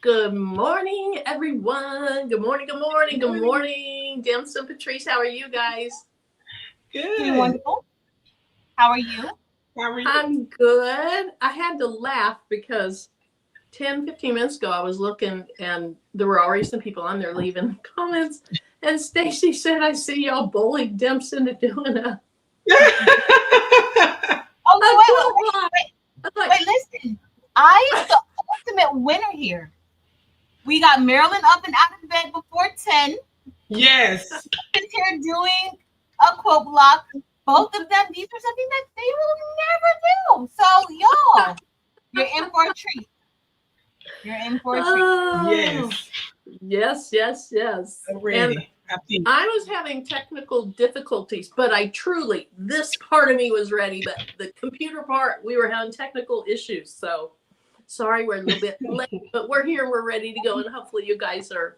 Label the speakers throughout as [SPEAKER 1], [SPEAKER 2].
[SPEAKER 1] Good morning, everyone. Good morning, good morning,
[SPEAKER 2] Good
[SPEAKER 1] good
[SPEAKER 2] morning.
[SPEAKER 1] morning. Demps and Patrice, how are you guys?
[SPEAKER 3] Doing
[SPEAKER 2] Good.
[SPEAKER 3] wonderful. How are you?
[SPEAKER 2] How are you?
[SPEAKER 1] I'm good. I had to laugh because 10, 15 minutes ago I was looking and there were already some people on there leaving comments. And Stacy said, I see y'all bullied Demps into doing
[SPEAKER 3] Oh,
[SPEAKER 1] a
[SPEAKER 3] no,
[SPEAKER 1] quilt block. I was like,
[SPEAKER 3] listen. I am the ultimate winner here. We got Marilyn up and out of bed before 10.
[SPEAKER 2] Yes.
[SPEAKER 3] She's here doing a quote block. Both of them, these are something that they will never do. So, y'all, you're in for a treat. You're in for a treat.
[SPEAKER 1] oh,
[SPEAKER 2] Yes.
[SPEAKER 1] yes.
[SPEAKER 2] I'm
[SPEAKER 1] And
[SPEAKER 2] ready. I think.
[SPEAKER 1] I was having technical difficulties, but this part of me was ready, but the computer part, we were having technical issues. So sorry, we're a little bit late, but we're here, we're ready to go. And hopefully you guys are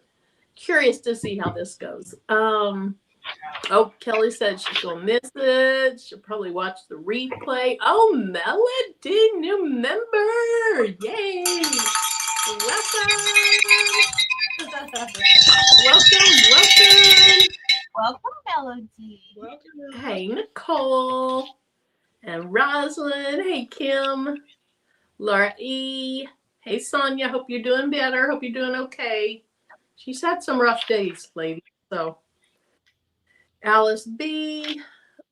[SPEAKER 1] curious to see how this goes. Oh, Kelly said she's going to miss it. She'll probably watch the replay. Oh, Melody, new member. Yay. Welcome. welcome.
[SPEAKER 3] Welcome, Melody.
[SPEAKER 2] Welcome.
[SPEAKER 1] Hey, Nicole and Rosalind. Hey, Kim, Laura E. Hey, Sonia. Hope you're doing better. Hope you're doing okay. She's had some rough days, lady. So, Alice B.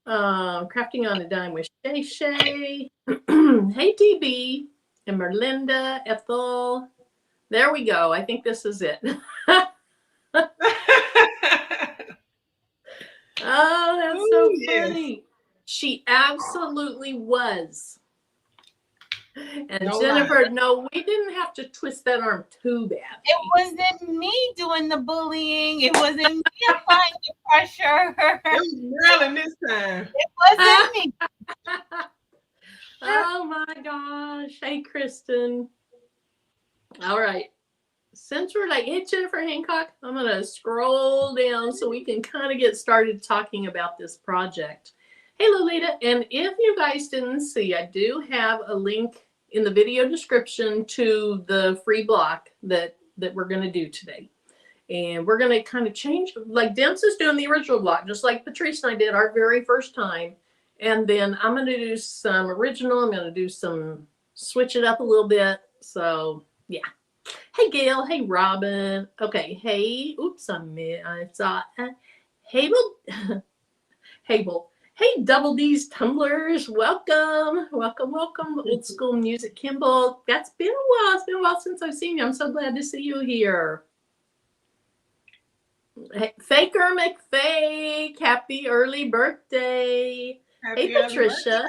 [SPEAKER 1] Crafting on a Dime with Shay Shay. Hey, DB and Merlinda, Ethel. There we go. I think this is it. Oh, that's so funny.
[SPEAKER 2] Yes.
[SPEAKER 1] She absolutely was. And
[SPEAKER 2] No
[SPEAKER 1] Jennifer,
[SPEAKER 2] lie.
[SPEAKER 1] no, we didn't have to twist that arm too bad.
[SPEAKER 3] It wasn't me doing the bullying. It wasn't me applying the pressure.
[SPEAKER 2] It was Marilyn this time.
[SPEAKER 3] It wasn't me.
[SPEAKER 1] Oh my gosh. Hey, Kristen. All right. Since we're like, hey, Jennifer Hancock, I'm going to scroll down so we can kind of get started talking about this project. Hey, Lolita. And if you guys didn't see, I do have a link in the video description to the free block that we're going to do today. And we're going to kind of change, like Demps is doing the original block, just like Patrice and I did our very first time. And then I'm going to do some original. I'm going to do some, switch it up a little bit. So, yeah. Hey, Gail. Hey, Robin. Okay. Hey, oops, I saw Hable. Hable. Hey, Double D's Tumblers. Welcome. Old school music, Kimball. That's been a while. It's been a while since I've seen you. I'm so glad to see you here. Hey, Faker McFake. Happy early birthday.
[SPEAKER 2] Happy
[SPEAKER 1] Hey,
[SPEAKER 2] early
[SPEAKER 1] Patricia.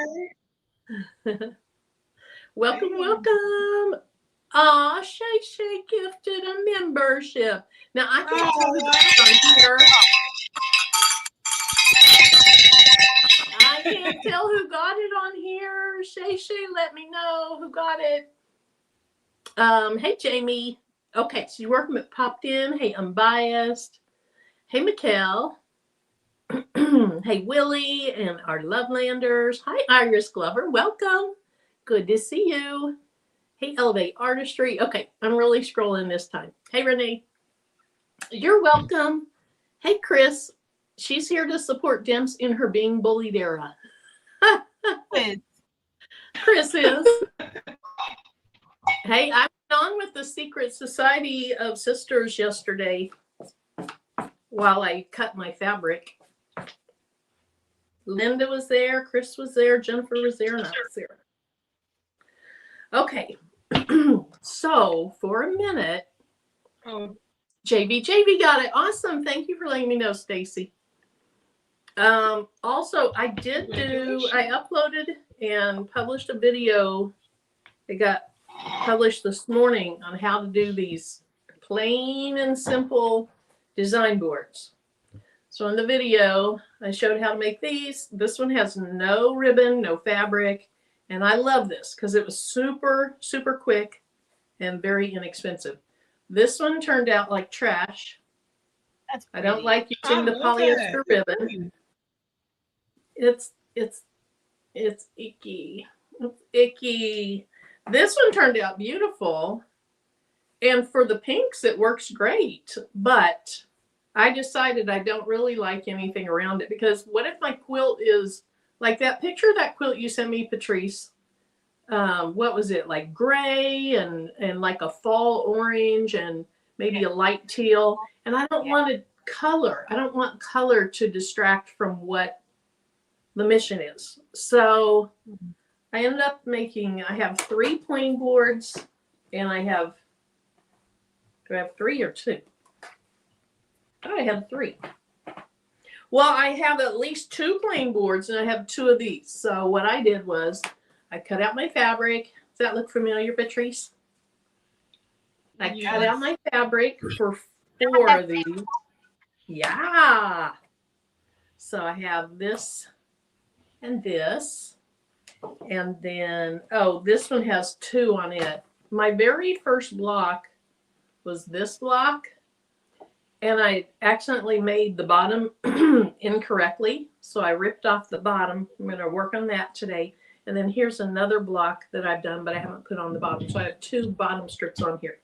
[SPEAKER 2] birthday.
[SPEAKER 1] Welcome. Aw, Shay gifted a membership. Now, I can't tell who got it on here. I can't tell who got it on here. Shay, let me know who got it. Hey, Jamie. Okay, so your workman popped in. Hey, Unbiased. Hey, Mikkel. Hey, Willie and our Lovelanders. Hi, Iris Glover. Welcome. Good to see you. Hey, Elevate Artistry. Okay, I'm really scrolling this time. Hey, Renee. You're welcome. Hey, Chris. She's here to support Demps in her being bullied era. Chris is. Hey, I went on with the Secret Society of Sisters yesterday while I cut my fabric. Linda was there, Chris was there, Jennifer was there, and I was there. Okay. So for a minute, JV got it. Awesome. Thank you for letting me know, Stacy. Also, I uploaded and published a video. It got published this morning on how to do these plain and simple design boards. So in the video, I showed how to make these. This one has no ribbon, no fabric. And I love this because it was super, super quick and very inexpensive. This one turned out like trash. I don't like using the polyester ribbon. It's icky. It's icky. This one turned out beautiful. And for the pinks, it works great. But I decided I don't really like anything around it, because what if my quilt is like that picture of that quilt you sent me, Patrice? What was it, like gray and like a fall orange and maybe a light teal? And I don't want to color. I don't want color to distract from what the mission is. So I ended up making, I have 3 plain boards, and I have, do I have 3 or 2? I have 3. Well, I have at least 2 plain boards, and I have 2 of these. So what I did was I cut out my fabric. Does that look familiar, Patrice? I cut out my fabric for 4 of these. Yeah. So I have this and this. And then, oh, this one has 2 on it. My very first block was this block. And I accidentally made the bottom incorrectly. So I ripped off the bottom. I'm going to work on that today. And then here's another block that I've done, but I haven't put on the bottom. So I have 2 bottom strips on here.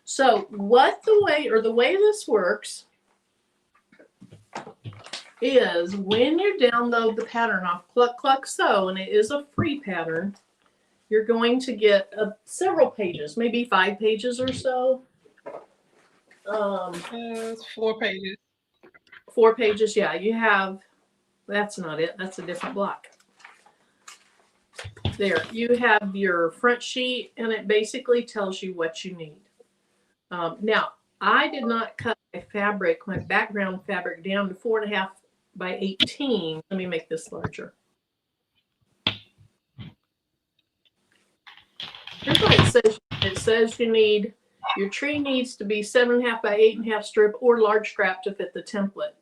[SPEAKER 1] So the way this works is when you download the pattern off Cluck Cluck Sew, and it is a free pattern, you're going to get several pages, maybe 5 pages or so.
[SPEAKER 2] 4 pages.
[SPEAKER 1] 4 pages, yeah. You have, that's not it. That's a different block. There, you have your front sheet, and it basically tells you what you need. Now, I did not cut my background fabric down to 4.5 by 18. Let me make this larger. Here's what it says. It says you need, your tree needs to be 7.5 by 8.5 strip or large scrap to fit the template.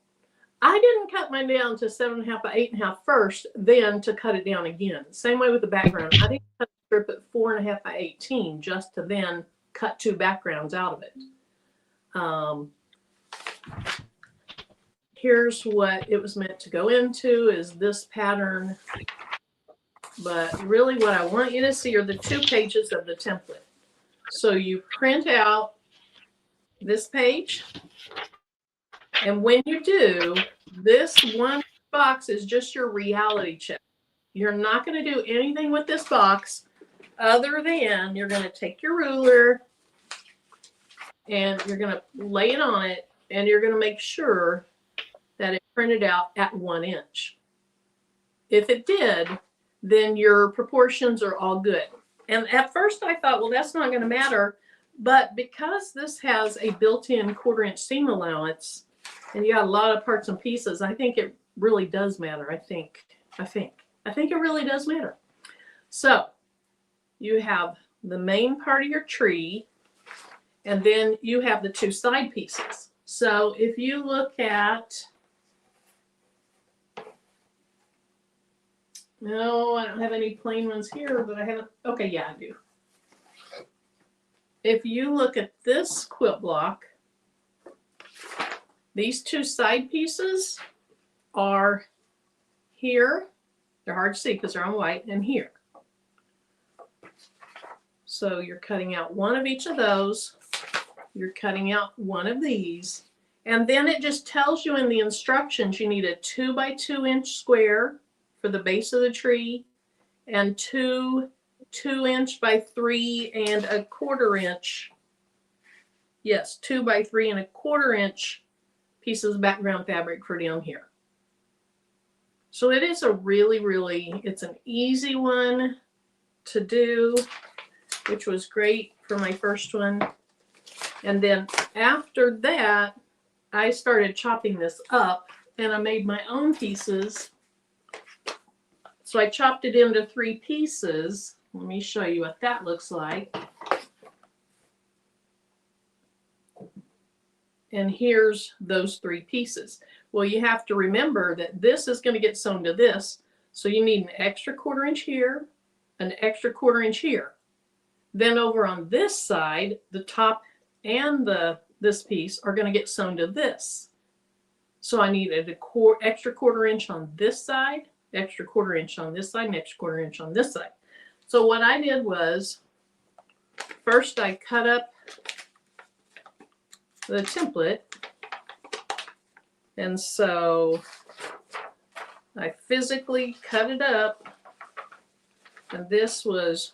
[SPEAKER 1] I didn't cut mine down to 7.5 by 8.5 first, then to cut it down again. Same way with the background. I didn't cut the strip at 4.5 by 18 just to then cut 2 backgrounds out of it. Here's what it was meant to go into, is this pattern. But really what I want you to see are the 2 pages of the template. So you print out this page. And when you do, this one box is just your reality check. You're not going to do anything with this box other than you're going to take your ruler and you're going to lay it on it, and you're going to make sure that it printed out at 1 inch. If it did, then your proportions are all good. And at first I thought, well, that's not going to matter. But because this has a built-in 1/4 inch seam allowance, and you got a lot of parts and pieces, I think it really does matter. I think it really does matter. So you have the main part of your tree, and then you have the 2 side pieces. So if you look at, no, I don't have any plain ones here, but I haven't, okay, yeah, I do. If you look at this quilt block, these 2 side pieces are here. They're hard to see because they're on white, and here. So you're cutting out 1 of each of those. You're cutting out 1 of these. And then it just tells you in the instructions you need a 2 by 2 inch square for the base of the tree, and 2 2" by 3 1/4 inch. Yes, 2 by 3 1/4 inch pieces of background fabric for down here. So it is a really, it's an easy one to do, which was great for my first one. And then after that, I started chopping this up, and I made my own pieces. So I chopped it into 3 pieces. Let me show you what that looks like. And here's those 3 pieces. Well, you have to remember that this is going to get sewn to this. So you need an extra 1/4 inch here, an extra 1/4 inch here. Then over on this side, the top and this piece are going to get sewn to this. So I needed an extra 1/4 inch on this side, extra 1/4 inch on this side, and extra 1/4 inch on this side. So what I did was, first I cut up the template. And so I physically cut it up. And this was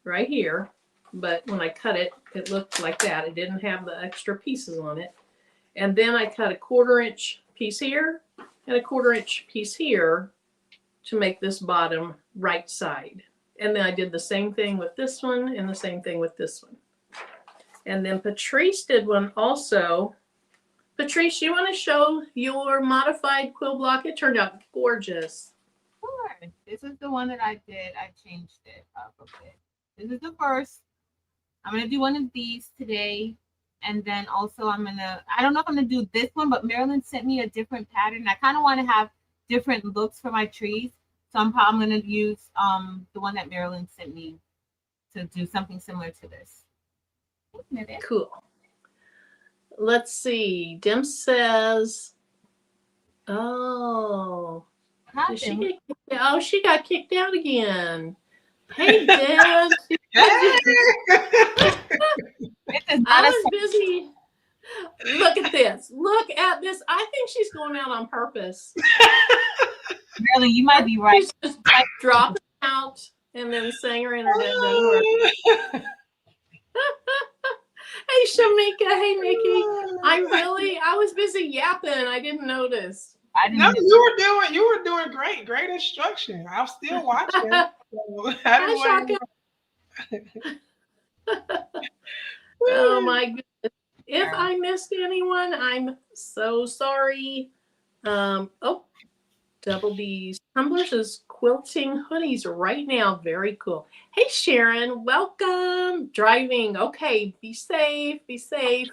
[SPEAKER 1] right here. But when I cut it, it looked like that. It didn't have the extra pieces on it. And then I cut a 1/4 inch piece here and a 1/4 inch piece here to make this bottom right side. And then I did the same thing with this one and the same thing with this one. And then Patrice did one also. Patrice, you want to show your modified quill block? It turned out gorgeous.
[SPEAKER 3] Sure. This is the one that I did. I changed it up a bit. This is the first. I'm going to do one of these today. And then also I don't know if I'm going to do this one, but Marilyn sent me a different pattern. I kind of want to have different looks for my trees. So I'm probably going to use the one that Marilyn sent me to do something similar to this.
[SPEAKER 1] Cool. Let's see. Demps says, oh, did she get kicked out? Oh, she got kicked out again. Hey, Demps. I was busy. Look at this. Look at this. I think she's going out on purpose.
[SPEAKER 3] Really, you might be right.
[SPEAKER 1] She's just like dropping out and then saying her internet doesn't work. Hey, Shamika. Hey, Nikki. I was busy yapping. I didn't notice.
[SPEAKER 2] No, you were doing great. Great instruction. I'm still watching.
[SPEAKER 1] Oh my goodness. If I missed anyone, I'm so sorry. Oh, Double D's Tumblers is quilting hoodies right now. Very cool. Hey Sharon, welcome. Driving. Okay, be safe. Be safe.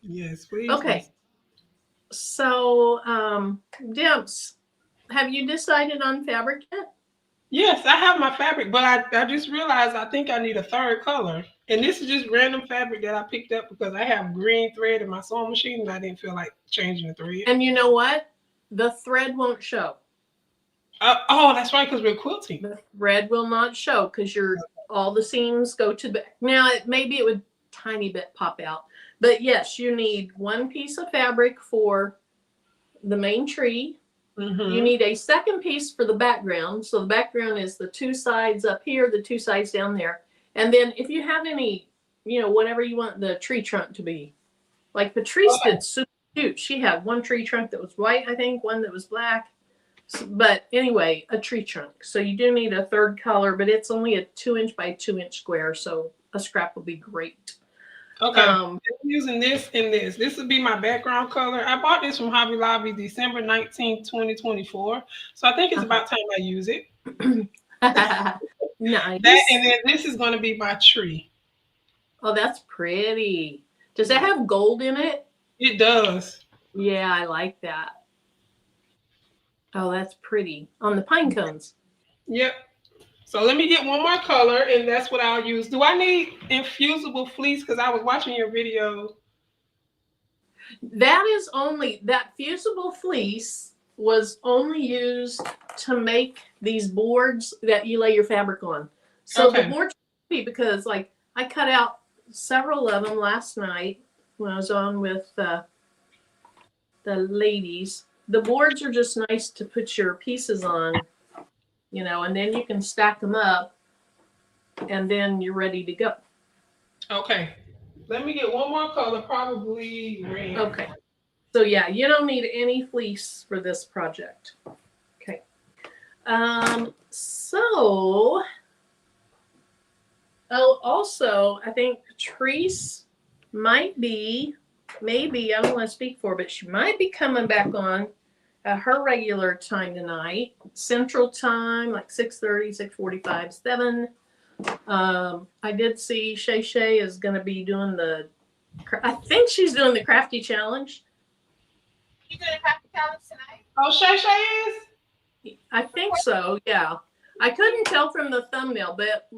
[SPEAKER 2] Yes, please.
[SPEAKER 1] Okay. So, Demps, have you decided on fabric yet?
[SPEAKER 2] Yes, I have my fabric, but I just realized I think I need a third color. And this is just random fabric that I picked up because I have green thread in my sewing machine and I didn't feel like changing the thread.
[SPEAKER 1] And you know what? The thread won't show.
[SPEAKER 2] Oh, that's right, because we're quilting.
[SPEAKER 1] The thread will not show because all the seams go to the back. Now, maybe it would tiny bit pop out. But yes, you need one piece of fabric for the main tree. Mm-hmm. You need a second piece for the background. So the background is the two sides up here, the two sides down there. And then if you have any, whatever you want the tree trunk to be. Like Patrice did super cute. She had one tree trunk that was white, I think, one that was black. But anyway, a tree trunk. So you do need a third color, but it's only a 2-inch by 2-inch square. So a scrap will be great.
[SPEAKER 2] Okay, I'm using this and this. This would be my background color. I bought this from Hobby Lobby December 19th, 2024. So I think it's about time I use it.
[SPEAKER 1] Nice.
[SPEAKER 2] That, and then this is going to be my tree.
[SPEAKER 1] Oh, that's pretty. Does that have gold in it?
[SPEAKER 2] It does.
[SPEAKER 1] Yeah, I like that. Oh, that's pretty. On the pine cones.
[SPEAKER 2] Yep. So let me get one more color, and that's what I'll use. Do I need infusible fleece? Because I was watching your video.
[SPEAKER 1] That fusible fleece was only used to make these boards that you lay your fabric on. So the boards, because like I cut out several of them last night when I was on with the ladies. The boards are just nice to put your pieces on. And then you can stack them up and then you're ready to go. Okay.
[SPEAKER 2] Let me get one more color, probably red.
[SPEAKER 1] Okay. So yeah, you don't need any fleece for this project. Okay. Also, I think Patrice might be, maybe, I don't want to speak for her, but she might be coming back on at her regular time tonight, Central Time, like 6:30, 6:45, 7. I did see Shay is going to be doing I think she's doing the Crafty Challenge.
[SPEAKER 3] You doing the Crafty Challenge tonight?
[SPEAKER 2] Oh, Shay is?
[SPEAKER 1] I think so, yeah. I couldn't tell from the thumbnail, but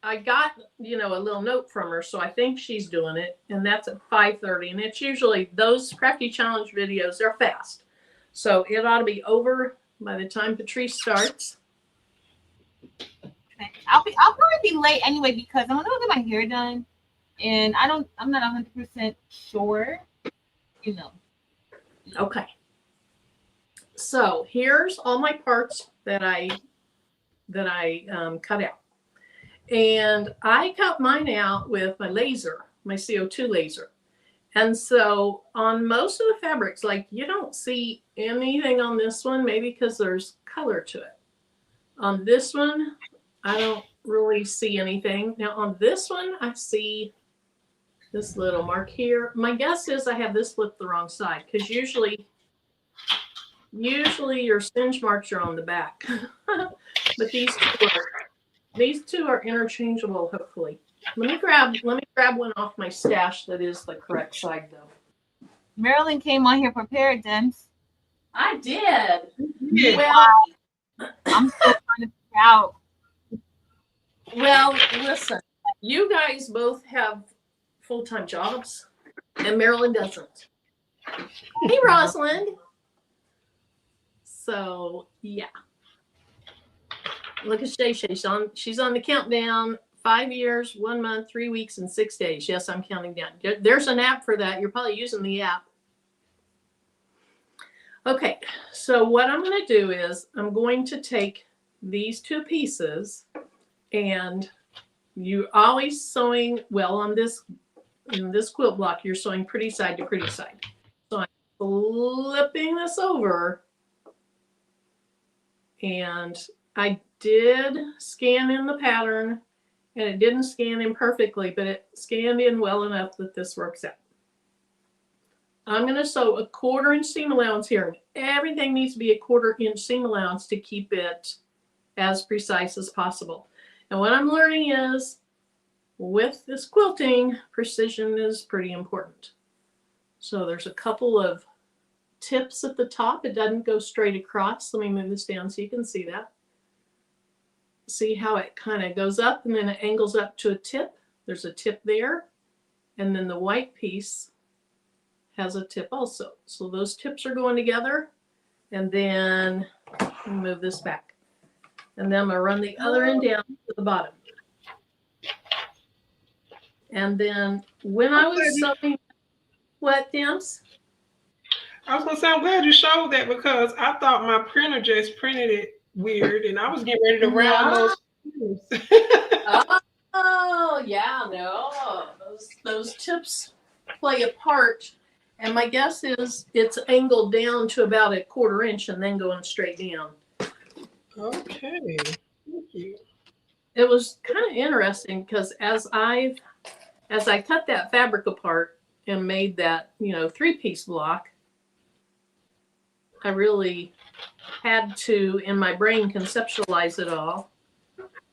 [SPEAKER 1] I got, a little note from her, so I think she's doing it, and that's at 5:30. And it's usually, those Crafty Challenge videos, they're fast. So it ought to be over by the time Patrice starts.
[SPEAKER 3] I'll probably be late anyway because I'm gonna go get my hair done, and I'm not 100% sure you know.
[SPEAKER 1] Okay. So here's all my parts that I cut out. And I cut mine out with my laser, my CO2 laser. And so on most of the fabrics, like you don't see anything on this one, maybe because there's color to it. On this one, I don't really see anything. Now on this one, I see this little mark here. My guess is I have this flipped the wrong side because usually your singe marks are on the back. But these two are interchangeable, hopefully. Let me grab one off my stash that is the correct side though.
[SPEAKER 3] Marilyn came on here prepared, Demps.
[SPEAKER 1] I did.
[SPEAKER 2] Yeah.
[SPEAKER 1] Well,
[SPEAKER 3] I'm still trying to figure out.
[SPEAKER 1] well, listen, you guys both have full-time jobs, and Marilyn doesn't. Hey, Rosalind. So yeah. Look at Shay Shay. She's on the countdown. 5 years, 1 month, 3 weeks, and 6 days. Yes, I'm counting down. There's an app for that. You're probably using the app. Okay, so what I'm going to do is I'm going to take these two pieces, and you always sewing, well, in this quilt block, you're sewing pretty side to pretty side. So I'm flipping this over, and I did scan in the pattern, and it didn't scan in perfectly, but it scanned in well enough that this works out. I'm going to sew a 1/4 inch seam allowance here. Everything needs to be a 1/4 inch seam allowance to keep it as precise as possible. And what I'm learning is with this quilting, precision is pretty important. So there's a couple of tips at the top. It doesn't go straight across. Let me move this down so you can see that. See how it kind of goes up and then it angles up to a tip. There's a tip there. And then the white piece has a tip also. So those tips are going together. And then move this back. And then I'm going to run the other end down to the bottom. And then when I was sewing, what, Demps?
[SPEAKER 2] I was gonna say, I'm glad you showed that because I thought my printer just printed it weird, and I was getting ready to round those.
[SPEAKER 1] Oh yeah, no, those tips play a part, and my guess is it's angled down to about a 1/4 inch and then going straight down.
[SPEAKER 2] Okay, thank you.
[SPEAKER 1] It was kind of interesting because as I cut that fabric apart and made that 3-piece block, I really had to, in my brain, conceptualize it all.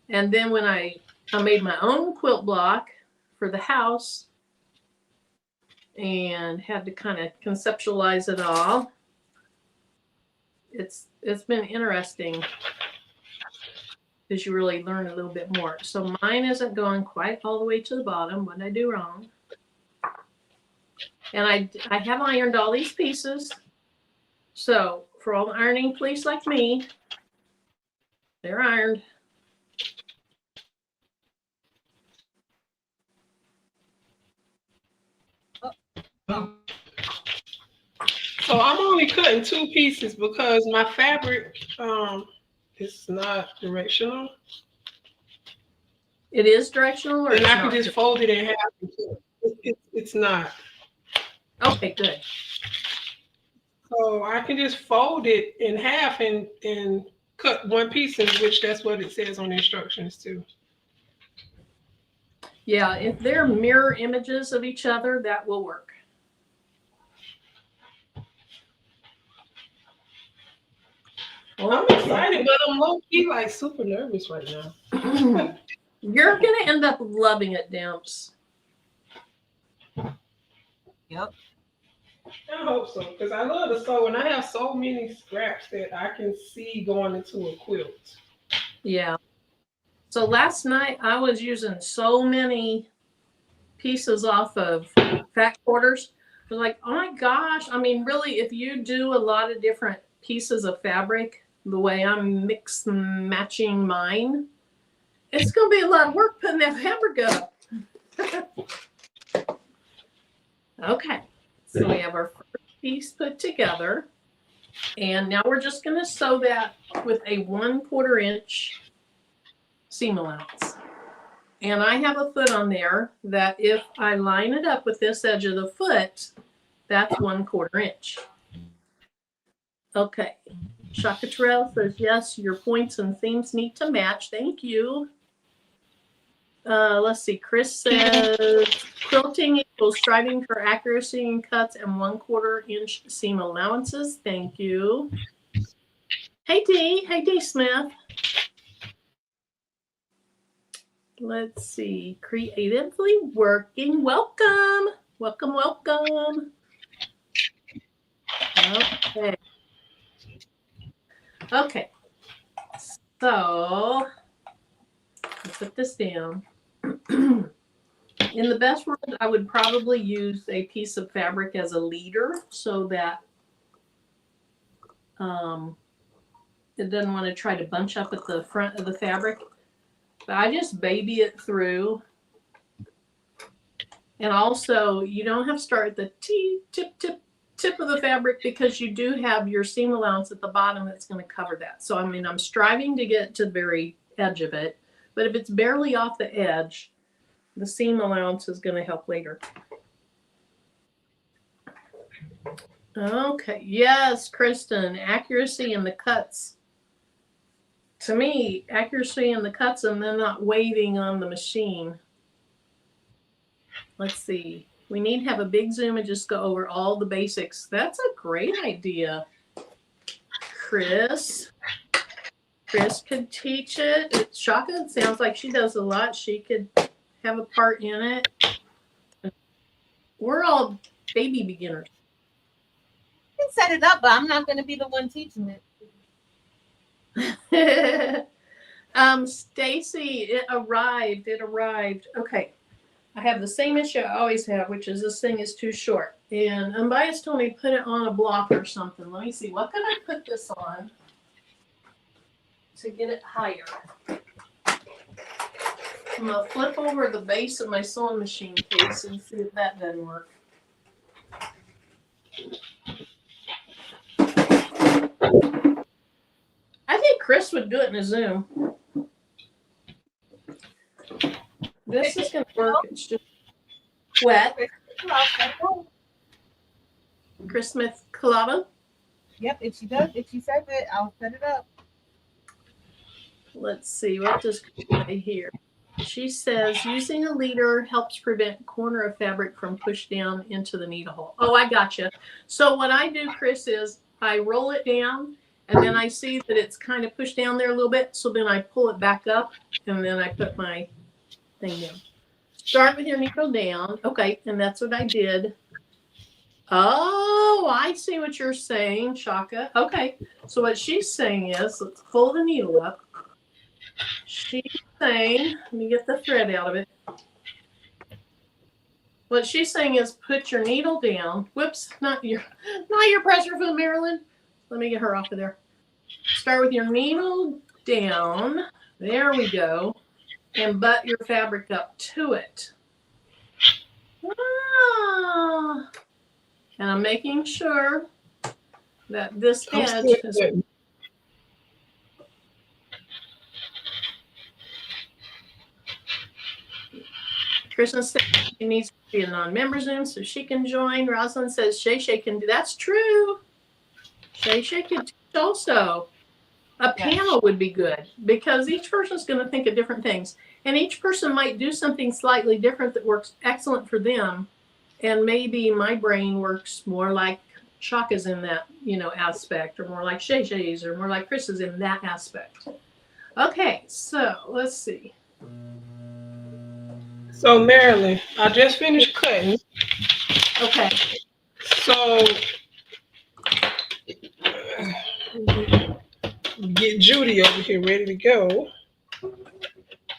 [SPEAKER 1] And then when I made my own quilt block for the house and had to kind of conceptualize it all, it's been interesting because you really learn a little bit more. So mine isn't going quite all the way to the bottom. What did I do wrong? And I have ironed all these pieces. So for all the ironing police like me, they're ironed.
[SPEAKER 2] So I'm only cutting 2 pieces because my fabric is not directional.
[SPEAKER 1] It is directional, or
[SPEAKER 2] and I
[SPEAKER 1] not?
[SPEAKER 2] can just fold it in half. It's not.
[SPEAKER 1] Okay, good.
[SPEAKER 2] So I can just fold it in half and cut 1 piece, in which that's what it says on the instructions too.
[SPEAKER 1] Yeah, if they're mirror images of each other, that will work.
[SPEAKER 2] I'm excited, but I'm low-key like super nervous right now.
[SPEAKER 1] You're gonna end up loving it, Demps.
[SPEAKER 3] Yep.
[SPEAKER 2] I hope so, because I love to sew, and I have so many scraps that I can see going into a quilt.
[SPEAKER 1] Yeah. So last night I was using so many pieces off of fat quarters. I was like, oh my gosh. I mean, really, if you do a lot of different pieces of fabric, the way I'm mix matching mine, it's going to be a lot of work putting that fabric up. Okay. So we have have our first piece put together. And now we're just going to sew that with a 1/4 inch seam allowance. And I have a foot on there that if I line it up with this edge of the foot, that's 1/4 inch. Okay. Shaka Terrell says, yes, your points and seams need to match. Thank you. Let's see. Chris says, quilting equals striving for accuracy in cuts and 1/4 inch seam allowances. Thank you. Hey, D. Hey, D. Smith. Let's see. Creatively working. Welcome. Welcome, welcome. Okay. Okay. So, let's put this down. In the best world, I would probably use a piece of fabric as a leader so that it doesn't want to try to bunch up at the front of the fabric. But I just baby it through. And also, you don't have to start at the tip of the fabric because you do have your seam allowance at the bottom that's going to cover that. So, I mean, I'm striving to get to the very edge of it. But if it's barely off the edge, the seam allowance is going to help later. Okay. Yes, Kristen, accuracy in the cuts. To me, accuracy in the cuts and then not waving on the machine. Let's see. We need to have a big zoom and just go over all the basics. That's a great idea. Chris could teach it. Shaka, it sounds like she does a lot. She could have a part in it. We're all baby beginners.
[SPEAKER 3] You can set it up, but I'm not going to be the one teaching it.
[SPEAKER 1] Stacy, it arrived. Okay. I have the same issue I always have, which is this thing is too short. And Unbiased told me put it on a block or something. Let me see. What can I put this on to get it higher? I'm going to flip over the base of my sewing machine case and see if that doesn't work. I think Chris would do it in a Zoom. This is going to work. It's just wet. Chris Smith Collabo?
[SPEAKER 3] Yep, if she says it, I'll set it up.
[SPEAKER 1] Let's see. What does Chris say here? She says, using a leader helps prevent corner of fabric from pushed down into the needle hole. Oh, I gotcha. So what I do, Chris, is I roll it down, and then I see that it's kind of pushed down there a little bit. So then I pull it back up, and then I put my thing down. Start with your needle down. Okay, and that's what I did. Oh, I see what you're saying, Shaka. Okay, so what she's saying is, let's pull the needle up. She's saying, let me get the thread out of it. What she's saying is put your needle down. Whoops, not your pressure foot, Marilyn. Let me get her off of there. Start with your needle down. There we go. And butt your fabric up to it. Ah. And I'm making sure that this edge is... Kristen says she needs to be a non-member Zoom so she can join. Rosalind says Shay can do. That's true. Shay can teach also. A panel would be good because each person's going to think of different things. And each person might do something slightly different that works excellent for them. And maybe my brain works more like Shaka's in that, aspect, or more like Shay's, or more like Chris's in that aspect. Okay, so let's see.
[SPEAKER 2] So Marilyn, I just finished cutting.
[SPEAKER 1] Okay.
[SPEAKER 2] So get Judy over here ready to go.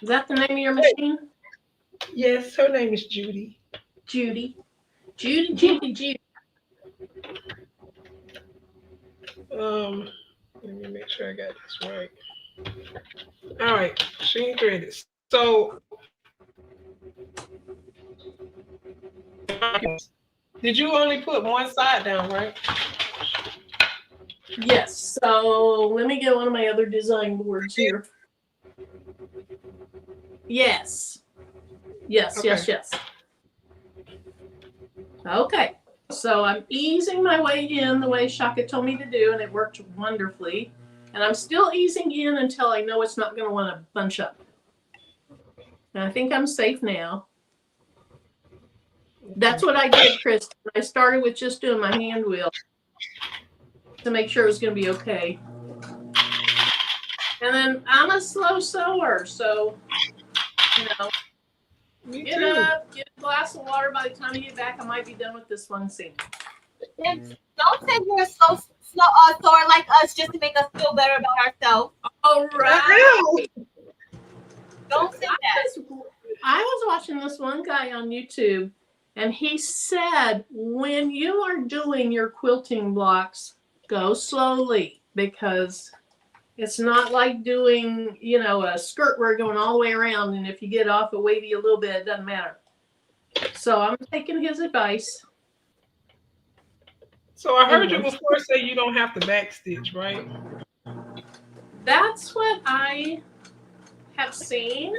[SPEAKER 1] Is that the name of your machine?
[SPEAKER 2] Yes, her name is Judy.
[SPEAKER 1] Judy.
[SPEAKER 2] Let me make sure I got this right. All right, she's ready. So Did you only put one side down, right?
[SPEAKER 1] Yes. So let me get one of my other design boards here. Yes. Yes,
[SPEAKER 2] Okay.
[SPEAKER 1] yes. Okay. So I'm easing my way in the way Shaka told me to do, and it worked wonderfully. And I'm still easing in until I know it's not going to want to bunch up. And I think I'm safe now. That's what I did, Chris. I started with just doing my hand wheel to make sure it was going to be okay. And then I'm a slow sewer, so, you know, get up, get a glass of water. By the time you get back, I might be done with this one scene.
[SPEAKER 3] Don't say you're slow sewer like us just to make us feel better about ourselves.
[SPEAKER 1] All right.
[SPEAKER 3] Don't say that.
[SPEAKER 1] I was watching this one guy on YouTube, and he said when you are doing your quilting blocks, go slowly, because it's not like doing, you know, a skirt where you're going all the way around, and if you get off a wavy a little bit, it doesn't matter. So I'm taking his advice.
[SPEAKER 2] So I heard you before say you don't have to backstitch, right?
[SPEAKER 1] That's what I have seen.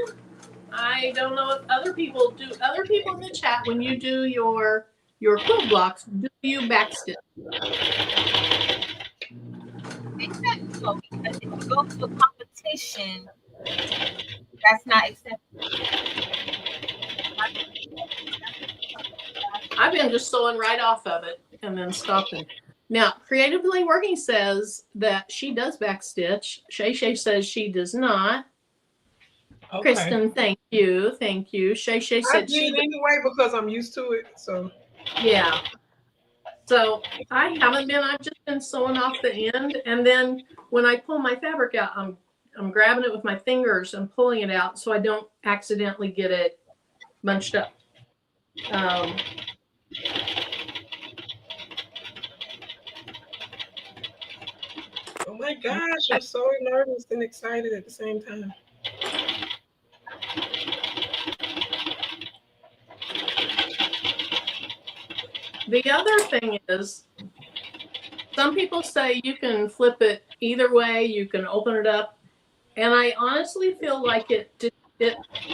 [SPEAKER 1] I don't know if other people do. Other people in the chat, when you do your quilt blocks, do you backstitch?
[SPEAKER 3] Exactly. So, because if you go to a competition, that's not acceptable.
[SPEAKER 1] I've been just sewing right off of it and then stopping. Now, Creatively Working says that she does backstitch. Shay Shay says she does not.
[SPEAKER 2] Okay.
[SPEAKER 1] Kristen, thank you. Thank you. Shay Shay said
[SPEAKER 2] she did anyway because I'm used to it. So
[SPEAKER 1] yeah. So I haven't been. I've just been sewing off the end, and then when I pull my fabric out, I'm grabbing it with my fingers and pulling it out so I don't accidentally get it bunched up.
[SPEAKER 2] oh my gosh, I'm so nervous and excited at the same time.
[SPEAKER 1] The other thing is, some people say you can flip it either way, you can open it up, and I honestly feel like it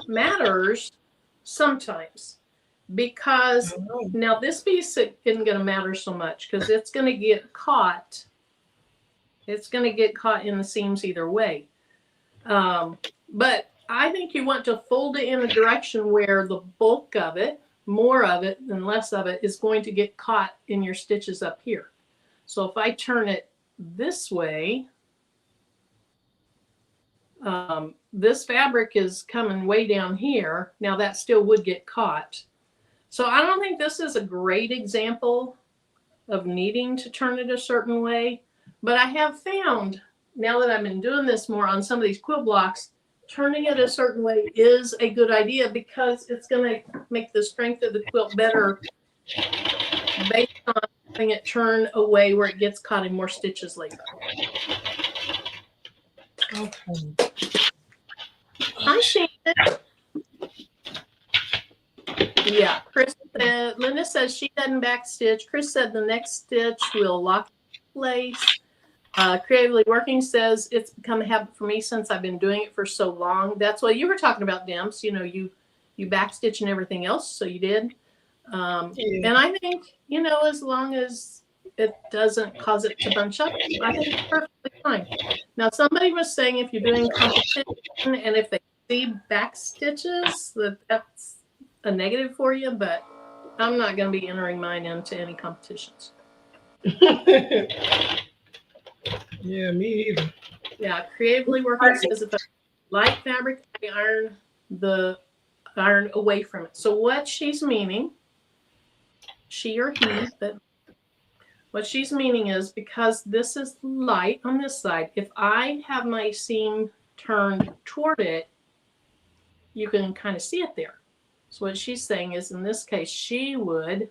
[SPEAKER 1] matters sometimes, because now this piece isn't going to matter so much because it's going to get caught. It's going to get caught in the seams either way. But I think you want to fold it in a direction where the bulk of it, more of it than less of it, is going to get caught in your stitches up here. So if I turn it this way, this fabric is coming way down here. Now that still would get caught. So I don't think this is a great example of needing to turn it a certain way, but I have found, now that I've been doing this more on some of these quilt blocks, turning it a certain way is a good idea because it's going to make the strength of the quilt better based on having it turn away where it gets caught in more stitches later.
[SPEAKER 2] Okay.
[SPEAKER 1] Hi, Shannon. Yeah, Chris said, Linda says she doesn't backstitch. Chris said the next stitch will lock in place. Creatively Working says it's become a habit for me since I've been doing it for so long. That's what you were talking about, Demps. You know, you backstitch and everything else, so you did. And I think, you know, as long as it doesn't cause it to bunch up, I think it's perfectly fine. Now, somebody was saying if you're doing competition and if they see back stitches, that's a negative for you, but I'm not going to be entering mine into any competitions.
[SPEAKER 2] Yeah, me either.
[SPEAKER 1] Yeah, Creatively Working says if I light fabric, I iron the iron away from it. So what she's meaning, she or he, but what she's meaning is because this is light on this side, if I have my seam turned toward it, you can kind of see it there. So what she's saying is in this case, she would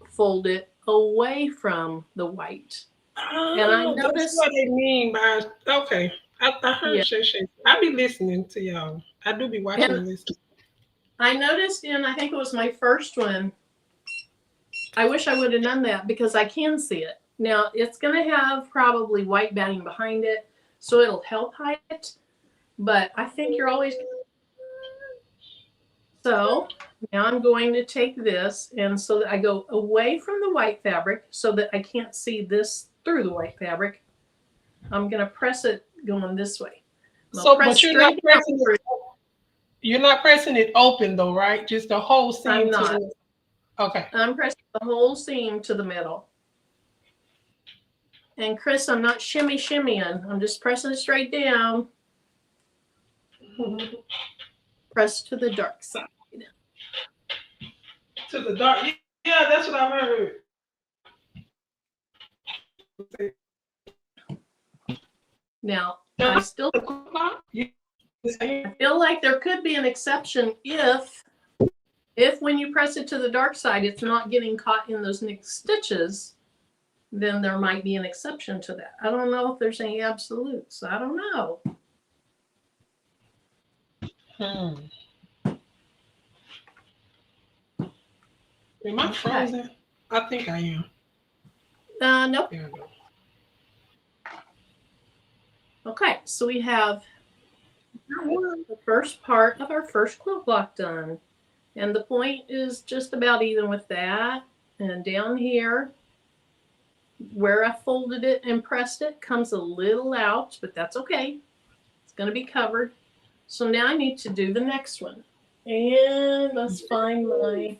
[SPEAKER 1] fold it away from the white.
[SPEAKER 2] Oh,
[SPEAKER 1] and I noticed
[SPEAKER 2] that's what they mean by, okay. I heard Shay Shay. I be listening to y'all. I do be watching and listening.
[SPEAKER 1] I noticed in, I think it was my first one, I wish I would have done that because I can see it. Now, it's going to have probably white batting behind it, so it'll help hide it. But I think you're always... So now I'm going to take this, and so that I go away from the white fabric so that I can't see this through the white fabric. I'm going to press it going this way.
[SPEAKER 2] So, but you're not pressing it. You're not pressing it open though, right? Just the whole seam.
[SPEAKER 1] I'm not.
[SPEAKER 2] Okay.
[SPEAKER 1] I'm pressing the whole seam to the middle. And Chris, I'm not shimmying. I'm just pressing it straight down. Press to the dark side.
[SPEAKER 2] To the dark. Yeah, that's what I heard.
[SPEAKER 1] Now, I still I feel like there could be an exception if when you press it to the dark side, it's not getting caught in those nicked stitches, then there might be an exception to that. I don't know if there's any absolutes. I don't know.
[SPEAKER 2] Am I frozen? I think I am.
[SPEAKER 1] Nope.
[SPEAKER 2] There we go.
[SPEAKER 1] Okay, so we have the first part of our first quilt block done. And the point is just about even with that. And down here, where I folded it and pressed it, comes a little out, but that's okay. It's going to be covered. So now I need to do the next one. And let's find my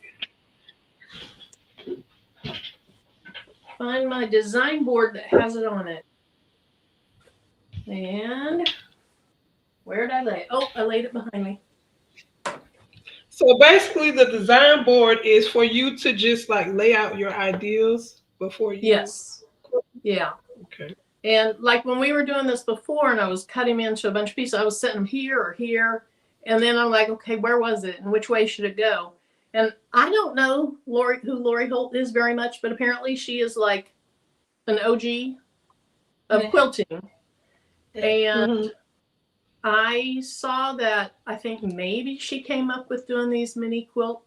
[SPEAKER 1] design board that has it on it. And where did I lay it? Oh, I laid it behind me.
[SPEAKER 2] So basically the design board is for you to just like lay out your ideas before you.
[SPEAKER 1] Yes. Yeah.
[SPEAKER 2] Okay.
[SPEAKER 1] And like when we were doing this before and I was cutting them into a bunch of pieces, I was setting them here or here. And then I'm like, okay, where was it? And which way should it go? And I don't know who Lori Holt is very much, but apparently she is like an OG of quilting. And I saw that I think maybe she came up with doing these mini quilt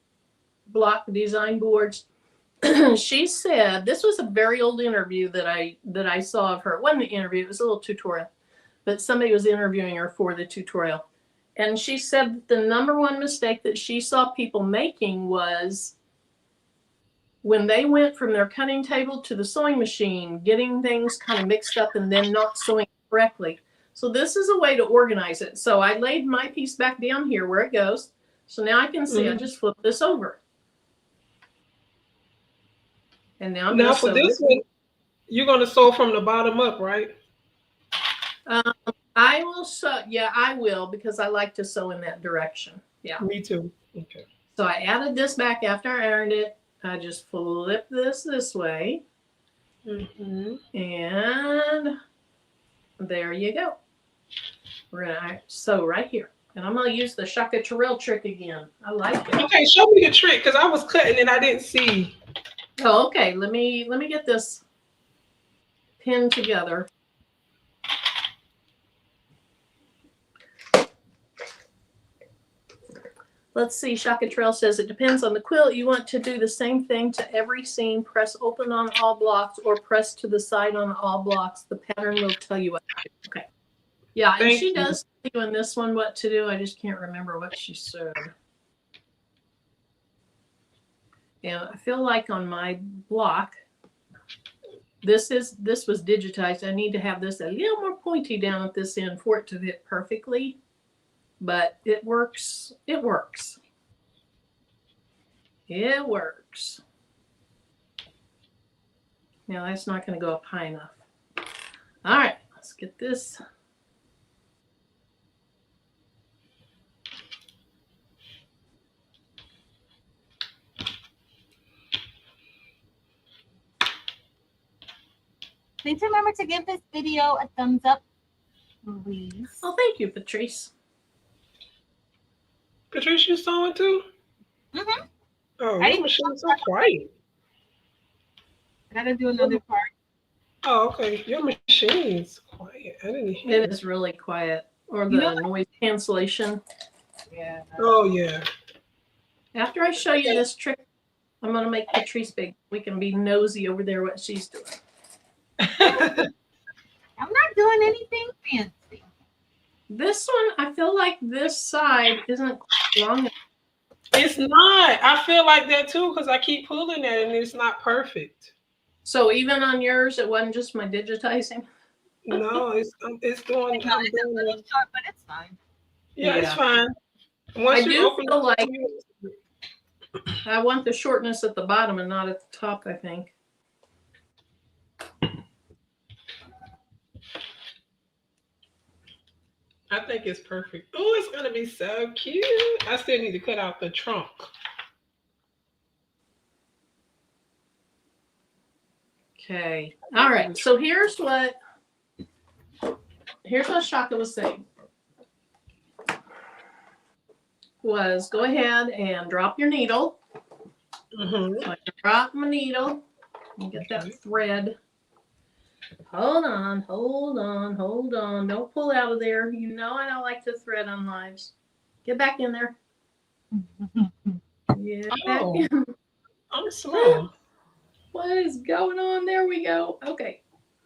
[SPEAKER 1] block design boards. She said, this was a very old interview that I saw of her. It wasn't an interview, it was a little tutorial, but somebody was interviewing her for the tutorial. And she said the number one mistake that she saw people making was when they went from their cutting table to the sewing machine, getting things kind of mixed up and then not sewing correctly. So this is a way to organize it. So I laid my piece back down here where it goes. So now I can see I just flip this over. And now I'm going to sew this one.
[SPEAKER 2] You're going to sew from the bottom up, right?
[SPEAKER 1] I will sew. Yeah, I will because I like to sew in that direction. Yeah.
[SPEAKER 2] Me too. Okay.
[SPEAKER 1] So I added this back after I ironed it. I just flip this way. And there you go. We're going to sew right here. And I'm going to use the Shaka Terrell trick again. I like it.
[SPEAKER 2] Okay, show me the trick because I was cutting and I didn't see.
[SPEAKER 1] Oh, okay. Let me get this pinned together. Let's see. Shaka Trail says it depends on the quilt. You want to do the same thing to every seam. Press open on all blocks or press to the side on all blocks. The pattern will tell you what to do. Okay. Yeah, and she does tell you in this one what to do. I just can't remember what she said. Yeah, I feel like on my block, this was digitized. I need to have this a little more pointy down at this end for it to fit perfectly. But it works. It works. It works. Now that's not going to go up high enough. All right, let's get this.
[SPEAKER 3] Please remember to give this video a thumbs up, please.
[SPEAKER 1] Oh, thank you, Patrice.
[SPEAKER 2] Patrice, you sewing too?
[SPEAKER 3] Mm-hmm.
[SPEAKER 2] Oh, your machine's so quiet.
[SPEAKER 3] I gotta do another part.
[SPEAKER 2] Oh, okay. Your machine's quiet. I didn't hear
[SPEAKER 1] it. It is really quiet. Or the noise cancellation.
[SPEAKER 3] Yeah.
[SPEAKER 2] Oh, yeah.
[SPEAKER 1] After I show you this trick, I'm gonna make Patrice big. We can be nosy over there what she's doing.
[SPEAKER 3] I'm not doing anything fancy.
[SPEAKER 1] This one, I feel like this side isn't long enough.
[SPEAKER 2] It's not. I feel like that too because I keep pulling at it and it's not perfect.
[SPEAKER 1] So even on yours, it wasn't just my digitizing.
[SPEAKER 2] No, it's doing.
[SPEAKER 3] No, it's a little short, but it's fine.
[SPEAKER 2] Yeah, it's
[SPEAKER 1] Yeah.
[SPEAKER 2] fine. Once
[SPEAKER 1] I
[SPEAKER 2] you
[SPEAKER 1] do
[SPEAKER 2] open
[SPEAKER 1] feel
[SPEAKER 2] it,
[SPEAKER 1] like I want the shortness at the bottom and not at the top, I think.
[SPEAKER 2] I think it's perfect. Oh, it's gonna be so cute. I still need to cut out the trunk.
[SPEAKER 1] Okay. All right. So here's what Shaka was saying. Was go ahead and drop your needle.
[SPEAKER 2] Mm-hmm.
[SPEAKER 1] So I drop my needle and get that thread. Hold on. Don't pull out of there. You know I don't like to thread on lives. Get back in there. Get back in.
[SPEAKER 2] I'm slow.
[SPEAKER 1] What is going on? There we go. Okay.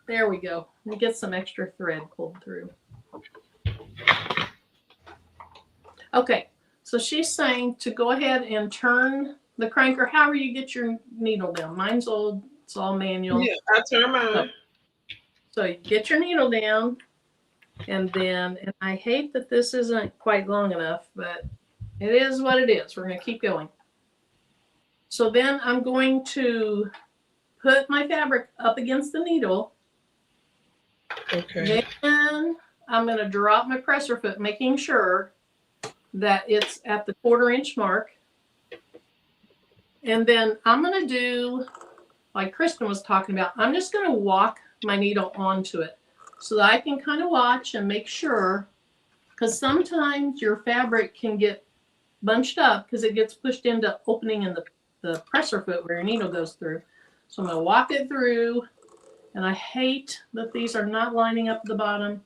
[SPEAKER 1] There we go. We get some extra thread pulled through. Okay. So she's saying to go ahead and turn the cranker however you get your needle down. Mine's old. It's all manual.
[SPEAKER 2] Yeah, I turn mine.
[SPEAKER 1] So you get your needle down, and I hate that this isn't quite long enough, but it is what it is. We're going to keep going. So then I'm going to put my fabric up against the needle.
[SPEAKER 2] Okay.
[SPEAKER 1] Then I'm going to drop my presser foot, making sure that it's at the 1/4 inch mark. And then I'm going to do, like Kristen was talking about, I'm just going to walk my needle onto it so that I can kind of watch and make sure, because sometimes your fabric can get bunched up because it gets pushed into opening in the presser foot where your needle goes through. So I'm going to walk it through, and I hate that these are not lining up at the bottom,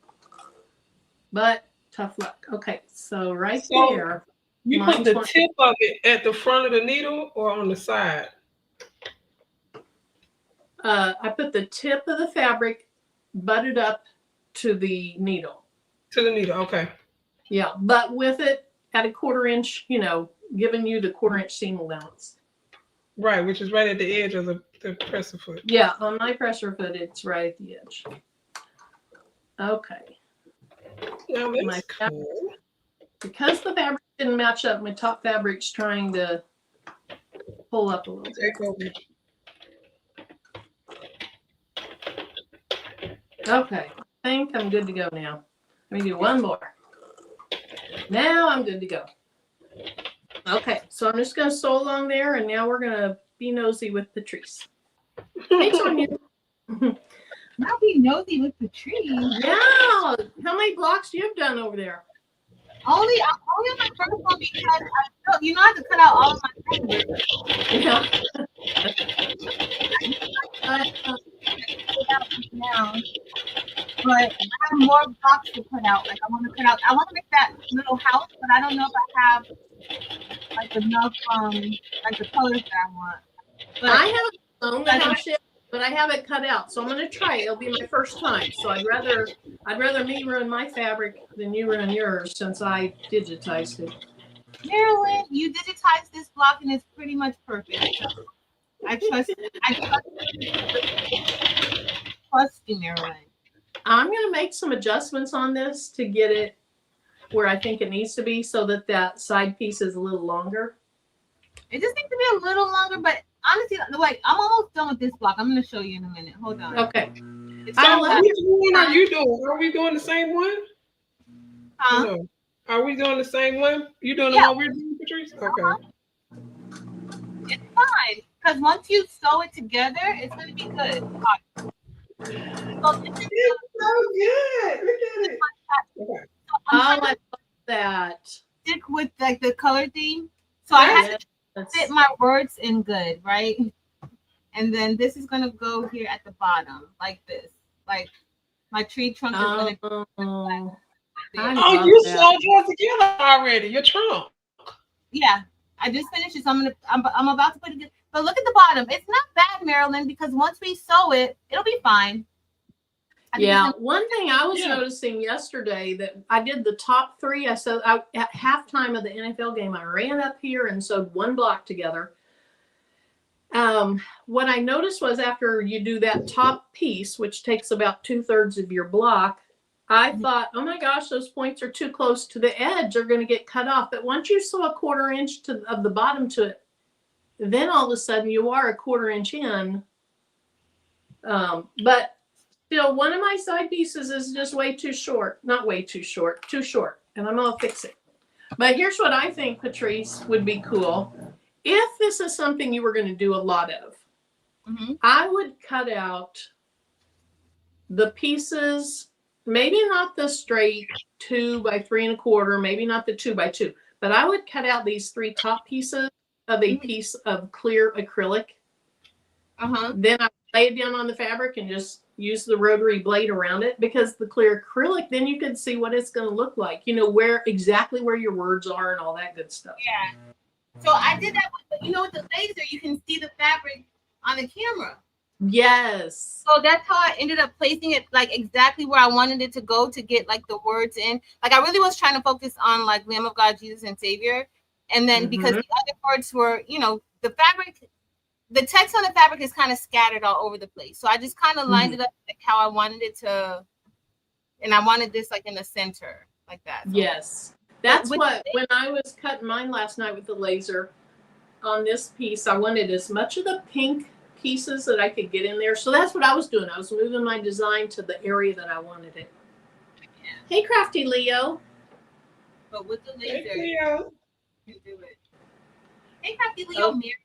[SPEAKER 1] but tough luck. Okay, so there.
[SPEAKER 2] You put the tip of it at the front of the needle or on the side?
[SPEAKER 1] I put the tip of the fabric butted up to the needle.
[SPEAKER 2] To the needle, okay.
[SPEAKER 1] Yeah, but with it at a 1/4 inch, giving you the 1/4 inch seam allowance.
[SPEAKER 2] Right, which is right at the edge of the presser foot.
[SPEAKER 1] Yeah, on my presser foot, it's right at the edge. Okay.
[SPEAKER 2] Now that's cool.
[SPEAKER 1] Because the fabric didn't match up, my top fabric's trying to pull up a little bit.
[SPEAKER 2] Take over.
[SPEAKER 1] Okay, I think I'm good to go now. Let me do one more. Now I'm good to go. Okay, so I'm just going to sew along there, and now we're going to be nosy with Patrice. Hey, Tonya.
[SPEAKER 3] Not be nosy with the tree.
[SPEAKER 1] Yeah. How many blocks do you have done over there?
[SPEAKER 3] Only on my first one because I have to cut out all of my fingers.
[SPEAKER 1] Yeah.
[SPEAKER 3] Now, but I have more blocks to cut out. Like I want to make that little house, but I don't know if I have like enough like the colors that I want. But
[SPEAKER 1] I haven't sewn the house yet, but I have it cut out, so I'm going to try it. It'll be my first time, so I'd rather me ruin my fabric than you ruin yours since I digitized it.
[SPEAKER 3] Marilyn, you digitized this block and it's pretty much perfect. So I trust you, Marilyn.
[SPEAKER 1] I'm going to make some adjustments on this to get it where I think it needs to be so that side piece is a little longer.
[SPEAKER 3] It just needs to be a little longer, but honestly, like I'm almost done with this block. I'm going to show you in a minute. Hold on.
[SPEAKER 1] Okay.
[SPEAKER 2] Which one are you doing? Are we doing the same one?
[SPEAKER 3] Huh?
[SPEAKER 2] No. Are we doing the same one? You doing the one we're doing, Patrice? Okay.
[SPEAKER 3] It's fine. Because once you sew it together, it's going to be good. So
[SPEAKER 2] it's so good. Look at it.
[SPEAKER 3] Okay.
[SPEAKER 1] I love that.
[SPEAKER 3] Stick with like the color theme. So I have to fit my words in good, right? And then this is going to go here at the bottom, like this. Like my tree trunk is going to go.
[SPEAKER 2] Oh, you sewed yours together already. Your trunk.
[SPEAKER 3] Yeah, I just finished it. So I'm about to put it. But look at the bottom. It's not bad, Marilyn, because once we sew it, it'll be fine.
[SPEAKER 1] Yeah, one thing I was noticing yesterday that I did the top 3. At halftime of the NFL game, I ran up here and sewed 1 block together. What I noticed was after you do that top piece, which takes about 2/3 of your block, I thought, oh my gosh, those points are too close to the edge. They're going to get cut off. But once you sew a 1/4 inch of the bottom to it, then all of a sudden you are a 1/4 inch in. But still, one of my side pieces is just way too short. Not way too short, too short. And I'm going to fix it. But here's what I think, Patrice, would be cool. If this is something you were going to do a lot of, I would cut out the pieces, maybe not the straight 2 by 3 1/4, maybe not the 2 by 2, but I would cut out these 3 top pieces of a piece of clear acrylic. Then I lay it down on the fabric and just use the rotary blade around it, because the clear acrylic, then you can see what it's going to look like, you know, exactly where your words are and all that good stuff.
[SPEAKER 3] Yeah. So I did that with, with the laser, you can see the fabric on the camera.
[SPEAKER 1] Yes.
[SPEAKER 3] So that's how I ended up placing it, like exactly where I wanted it to go to get like the words in. Like I really was trying to focus on like Lamb of God, Jesus and Savior. And then because the other words were, the fabric, the text on the fabric is kind of scattered all over the place. So I just kind of lined it up like how I wanted it to. And I wanted this like in the center like that. So.
[SPEAKER 1] Yes. That's what, when I was cutting mine last night with the laser on this piece, I wanted as much of the pink pieces that I could get in there. So that's what I was doing. I was moving my design to the area that I wanted it. Yeah. Hey, Crafty Leo.
[SPEAKER 3] But with the laser,
[SPEAKER 2] hey, Leo.
[SPEAKER 3] You can do it. Hey, Crafty Leo, Mary.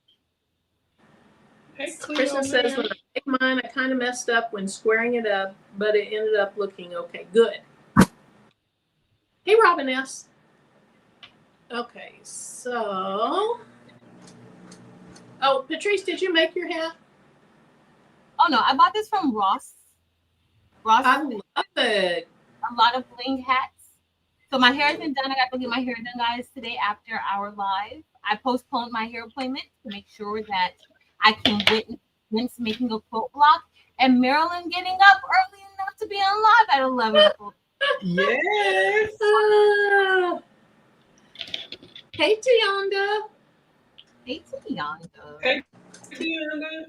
[SPEAKER 2] Hey,
[SPEAKER 1] Kristen says, when I make mine, I kind of messed up when squaring it up, but it ended up looking okay. Good. Hey, Robin S. Okay, so. Oh, Patrice, did you make your hat?
[SPEAKER 3] Oh, no, I bought this from Ross.
[SPEAKER 1] I love it.
[SPEAKER 3] A lot of bling hats. So my hair isn't done. I got to get my hair done, guys, today after our live. I postponed my hair appointment to make sure that I can witness making a quote block and Marilyn getting up early enough to be on live at 11 o'clock.
[SPEAKER 2] Yes.
[SPEAKER 1] Hey, Tianda.
[SPEAKER 3] Hey, Tianda.
[SPEAKER 2] Hey, Tianda.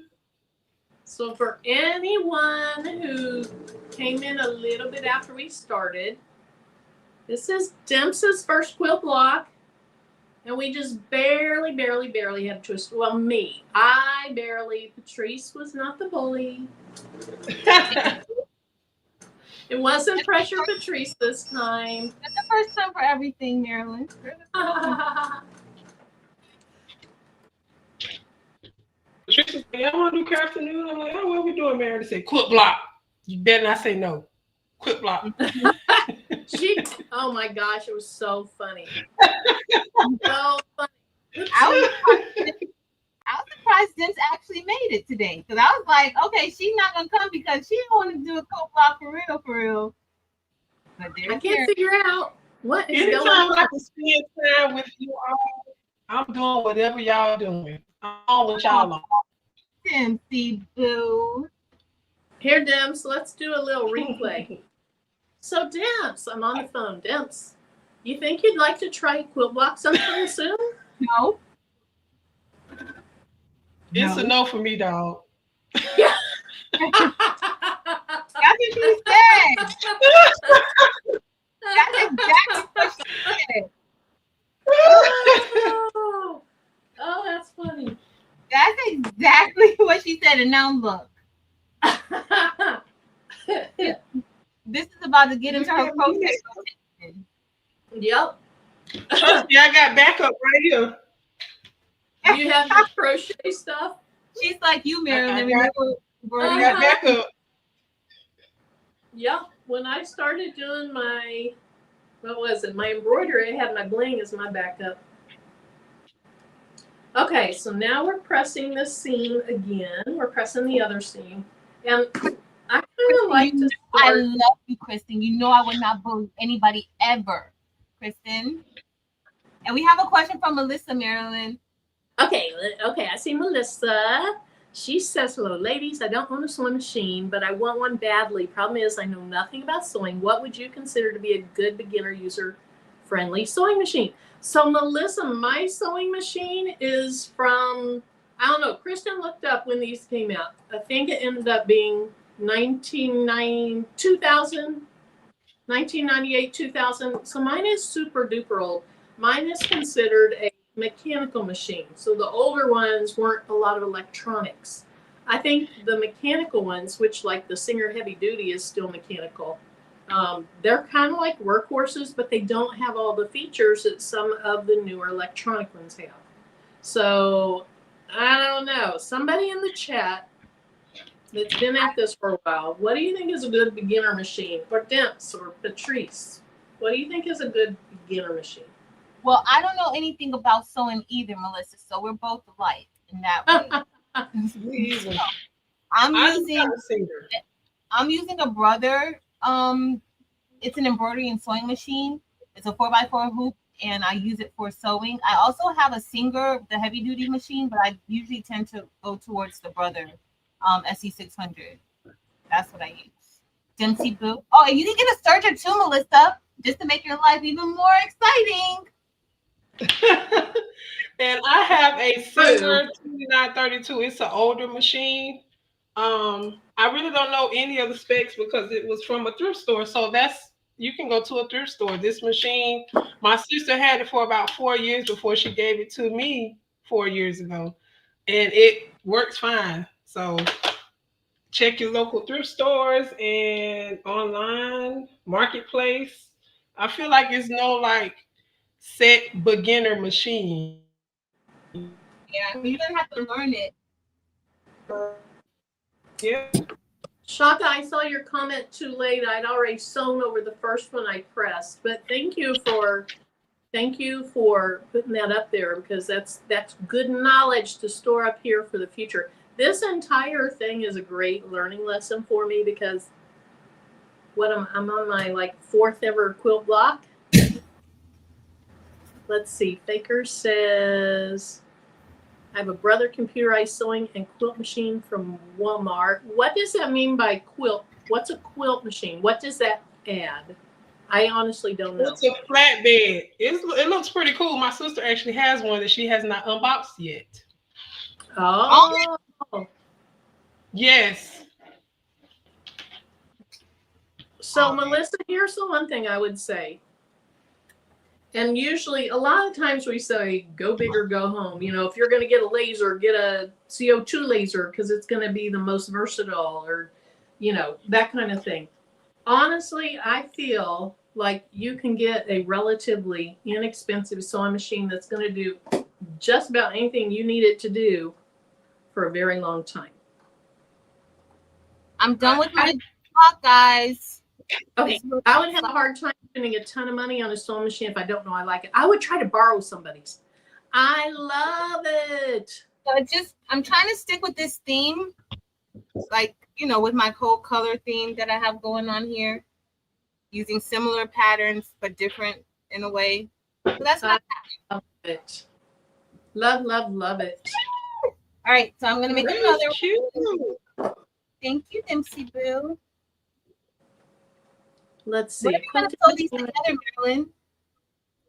[SPEAKER 1] So for anyone who came in a little bit after we started, this is Demps' first quilt block. And we just barely had a twist. Well, me. I barely. Patrice was not the bully. It wasn't pressure Patrice this time.
[SPEAKER 3] That's the first time for everything, Marilyn.
[SPEAKER 2] Patricia said, I want to do Crafternoon. I'm like, oh, what are we doing, Mary? They say, quilt block. You better not say no. Quilt block.
[SPEAKER 1] Oh my gosh, it was so funny. So funny.
[SPEAKER 3] I was surprised Demps actually made it today. Because I was like, okay, she's not going to come because she don't want to do a quilt block for real. But
[SPEAKER 1] I can't figure out what is
[SPEAKER 2] anytime
[SPEAKER 1] going on.
[SPEAKER 2] I can spend time with you all, I'm doing whatever y'all doing. I'm on with y'all on.
[SPEAKER 3] Dempsey boo.
[SPEAKER 1] Here, Demps, let's do a little replay. So, Demps, I'm on the phone. Demps, you think you'd like to try quilt block sometime soon?
[SPEAKER 3] No.
[SPEAKER 2] It's a no for me, dog.
[SPEAKER 1] Yeah.
[SPEAKER 3] That's what she said. That's exactly what she said.
[SPEAKER 1] Oh, that's funny.
[SPEAKER 3] That's exactly what she said. And now look. This is about to get into her crochet.
[SPEAKER 1] Yep.
[SPEAKER 2] Trust me, I got backup right here.
[SPEAKER 1] You have the crochet stuff?
[SPEAKER 3] She's like you, Marilyn.
[SPEAKER 2] I got backup.
[SPEAKER 1] Yep. When I started doing my, my embroidery, I had my bling as my backup. Okay, so now we're pressing this seam again. We're pressing the other seam. And I kind of like to start.
[SPEAKER 3] I love you, Kristen. You know I would not bully anybody ever, Kristen. And we have a question from Melissa, Marilyn.
[SPEAKER 1] Okay, I see Melissa. She says, hello, ladies. I don't own a sewing machine, but I want one badly. Problem is, I know nothing about sewing. What would you consider to be a good beginner user friendly sewing machine? So, Melissa, my sewing machine is from, I don't know, Kristen looked up when these came out. I think it ended up being 1998, 2000. So mine is super duper old. Mine is considered a mechanical machine. So the older ones weren't a lot of electronics. I think the mechanical ones, which like the Singer Heavy Duty is still mechanical, they're kind of like workhorses, but they don't have all the features that some of the newer electronic ones have. So I don't know. Somebody in the chat that's been at this for a while, what do you think is a good beginner machine? Or Demps or Patrice, what do you think is a good beginner machine?
[SPEAKER 3] Well, I don't know anything about sewing either, Melissa, so we're both alike in that way. So, I'm using a Brother. It's an embroidery and sewing machine. It's a 4x4 hoop, and I use it for sewing. I also have a Singer, the heavy duty machine, but I usually tend to go towards the Brother SE600. That's what I use. Dempsey Boo. Oh, and you can get a serger too, Melissa, just to make your life even more exciting.
[SPEAKER 2] And I have a Singer 2932. It's an older machine. I really don't know any of the specs because it was from a thrift store. So you can go to a thrift store. This machine, my sister had it for about 4 years before she gave it to me 4 years ago. And it works fine. So check your local thrift stores and online marketplace. I feel like it's no like set beginner machine.
[SPEAKER 3] Yeah, you're gonna have to learn it.
[SPEAKER 2] Yeah.
[SPEAKER 1] Shaka, I saw your comment too late. I'd already sewn over the first one I pressed, but thank you for putting that up there because that's good knowledge to store up here for the future. This entire thing is a great learning lesson for me because I'm on my like 4th ever quilt block. Let's see. Faker says I have a Brother computerized sewing and quilt machine from Walmart. What does that mean by quilt? What's a quilt machine? What does that add? I honestly don't know.
[SPEAKER 2] It's a flatbed. It looks pretty cool. My sister actually has one that she has not unboxed yet.
[SPEAKER 1] Oh.
[SPEAKER 2] Yes.
[SPEAKER 1] So, Melissa, here's the one thing I would say. And usually, a lot of times we say, go big or go home. You know, if you're going to get a laser, get a CO2 laser because it's going to be the most versatile or, you know, that kind of thing. Honestly, I feel like you can get a relatively inexpensive sewing machine that's going to do just about anything you need it to do for a very long time.
[SPEAKER 3] I'm done with my talk, guys.
[SPEAKER 1] Okay, I would have a hard time spending a ton of money on a sewing machine if I don't know I like it. I would try to borrow somebody's. I love it.
[SPEAKER 3] So I'm trying to stick with this theme, like, you know, with my whole color theme that I have going on here, using similar patterns but different in a way. So that's what I
[SPEAKER 1] love it. Love it.
[SPEAKER 3] All right, so I'm going to make another one. Thank you, Dempsey Boo.
[SPEAKER 1] Let's see.
[SPEAKER 3] When are we going to sew these together, Marilyn?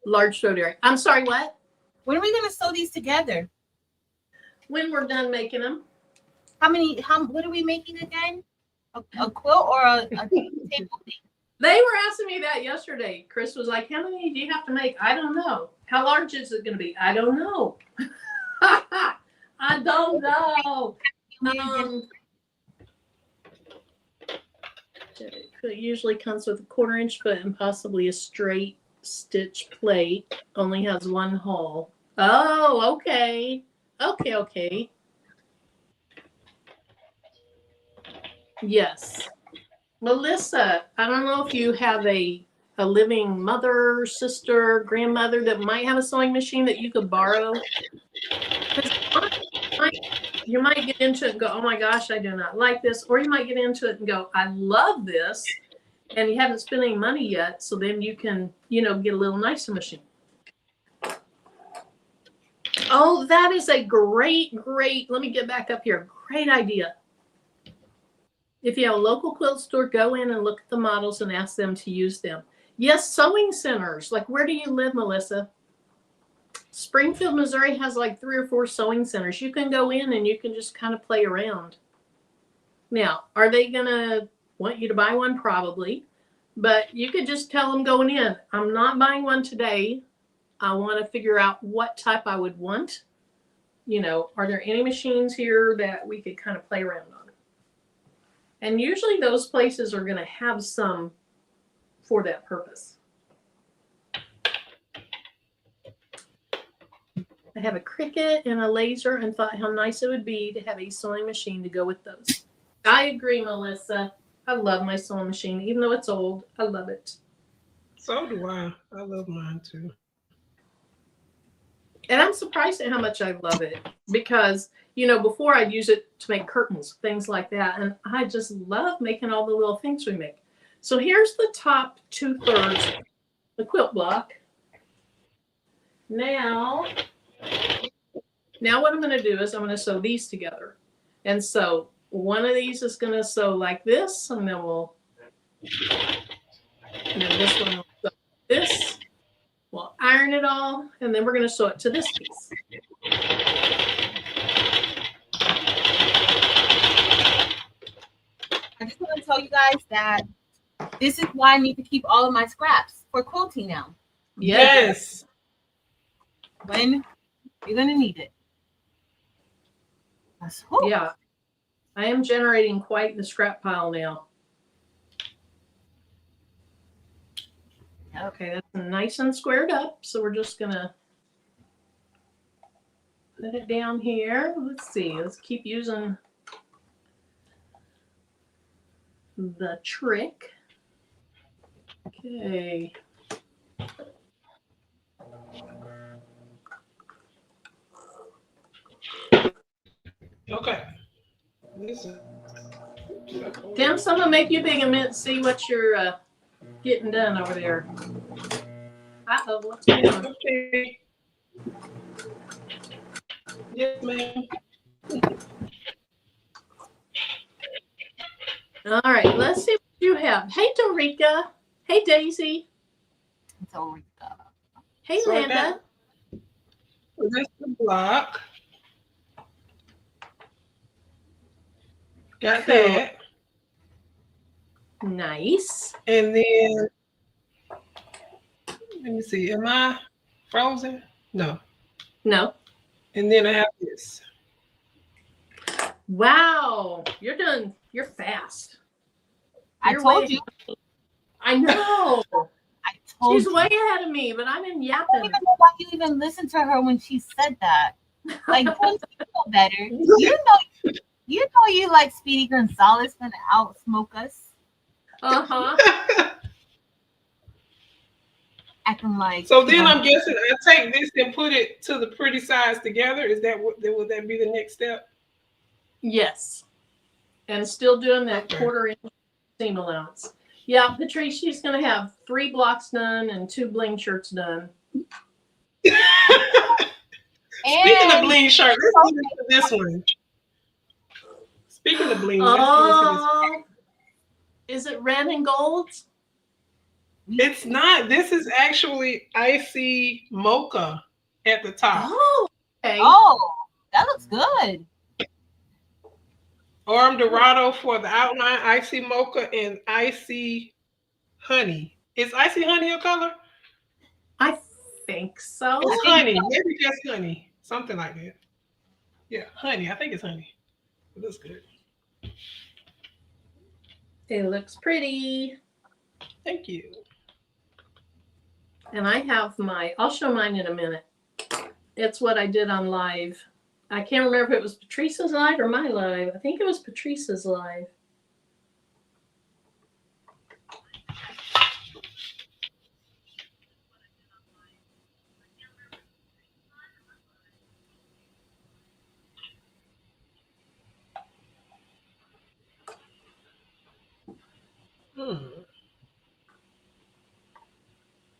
[SPEAKER 1] Large throat area. I'm sorry, what?
[SPEAKER 3] When are we going to sew these together?
[SPEAKER 1] When we're done making them.
[SPEAKER 3] What are we making again? A quilt or a table thing?
[SPEAKER 1] They were asking me that yesterday. Chris was like, how many do you have to make? I don't know. How large is it going to be? I don't know. I don't know. It usually comes with a 1/4-inch foot and possibly a straight stitch plate. Only has one hole. Oh, okay. Okay. Yes. Melissa, I don't know if you have a living mother, sister, grandmother that might have a sewing machine that you could borrow. You might get into it and go, oh my gosh, I do not like this. Or you might get into it and go, I love this. And you haven't spent any money yet. So then you can, get a little nicer machine. Oh, that is a great, let me get back up here. Great idea. If you have a local quilt store, go in and look at the models and ask them to use them. Yes, sewing centers. Like, where do you live, Melissa? Springfield, Missouri has like 3 or 4 sewing centers. You can go in and you can just kind of play around. Now, are they going to want you to buy one? Probably. But you could just tell them going in, I'm not buying one today. I want to figure out what type I would want. You know, are there any machines here that we could kind of play around on? And usually those places are going to have some for that purpose. I have a Cricut and a laser and thought how nice it would be to have a sewing machine to go with those. I agree, Melissa. I love my sewing machine. Even though it's old, I love it.
[SPEAKER 2] So do I. I love mine too.
[SPEAKER 1] And I'm surprised at how much I love it because, you know, before I'd use it to make curtains, things like that. And I just love making all the little things we make. So here's the top 2/3, the quilt block. Now what I'm going to do is I'm going to sew these together. And so one of these is going to sew like this, and then this one will sew like this. We'll iron it all, and then we're going to sew it to this piece.
[SPEAKER 3] I just want to tell you guys that this is why I need to keep all of my scraps for quilting now.
[SPEAKER 2] Yes.
[SPEAKER 3] When you're going to need it.
[SPEAKER 1] Yeah. I am generating quite the scrap pile now. Okay, that's nice and squared up. So we're just going to put it down here. Let's see. Let's keep using the trick. Okay.
[SPEAKER 2] Okay.
[SPEAKER 1] Demps, I'm going to make you big a minute, see what you're getting done over there. Uh-oh, what's going on?
[SPEAKER 2] Okay. Yes, ma'am.
[SPEAKER 1] All right, let's see what you have. Hey, Dorica. Hey, Daisy.
[SPEAKER 3] Dorica.
[SPEAKER 1] Hey,
[SPEAKER 2] So
[SPEAKER 1] Landa.
[SPEAKER 2] That's the block. Got
[SPEAKER 1] Cool.
[SPEAKER 2] that.
[SPEAKER 1] Nice.
[SPEAKER 2] And then, let me see. Am I frozen? No.
[SPEAKER 1] No.
[SPEAKER 2] And then I have this.
[SPEAKER 1] Wow. You're done. You're fast.
[SPEAKER 3] I told you.
[SPEAKER 1] I know.
[SPEAKER 3] I told
[SPEAKER 1] She's
[SPEAKER 3] you.
[SPEAKER 1] way ahead of me, but I'm in
[SPEAKER 3] I don't
[SPEAKER 1] yapping.
[SPEAKER 3] even know why you even listened to her when she said that. Like, don't you know better? You know you like Speedy Gonzalez gonna outsmoke us.
[SPEAKER 1] Uh-huh.
[SPEAKER 3] Acting like.
[SPEAKER 2] So then I'm guessing I take this and put it to the pretty sides together. Is that what would that be the next step?
[SPEAKER 1] Yes. And still doing that
[SPEAKER 2] Okay.
[SPEAKER 1] 1/4 inch seam allowance. Yeah, Patrice, she's going to have 3 blocks done and 2 bling shirts done.
[SPEAKER 2] Speaking of bling shirt, let's get into this one. Speaking of bling, let's get into this one.
[SPEAKER 1] Is it red and gold?
[SPEAKER 2] It's not. This is actually icy mocha at the top.
[SPEAKER 1] Oh, okay.
[SPEAKER 3] Oh, that looks good.
[SPEAKER 2] Arm Dorado for the outline, icy mocha, and icy honey. Is icy honey a color?
[SPEAKER 1] I think so.
[SPEAKER 2] It's honey. Maybe just honey. Something like that. Yeah, honey. I think it's honey. It looks good.
[SPEAKER 1] It looks pretty.
[SPEAKER 2] Thank you.
[SPEAKER 1] And I have I'll show mine in a minute. It's what I did on live. I can't remember if it was Patrice's live or my live. I think it was Patrice's live.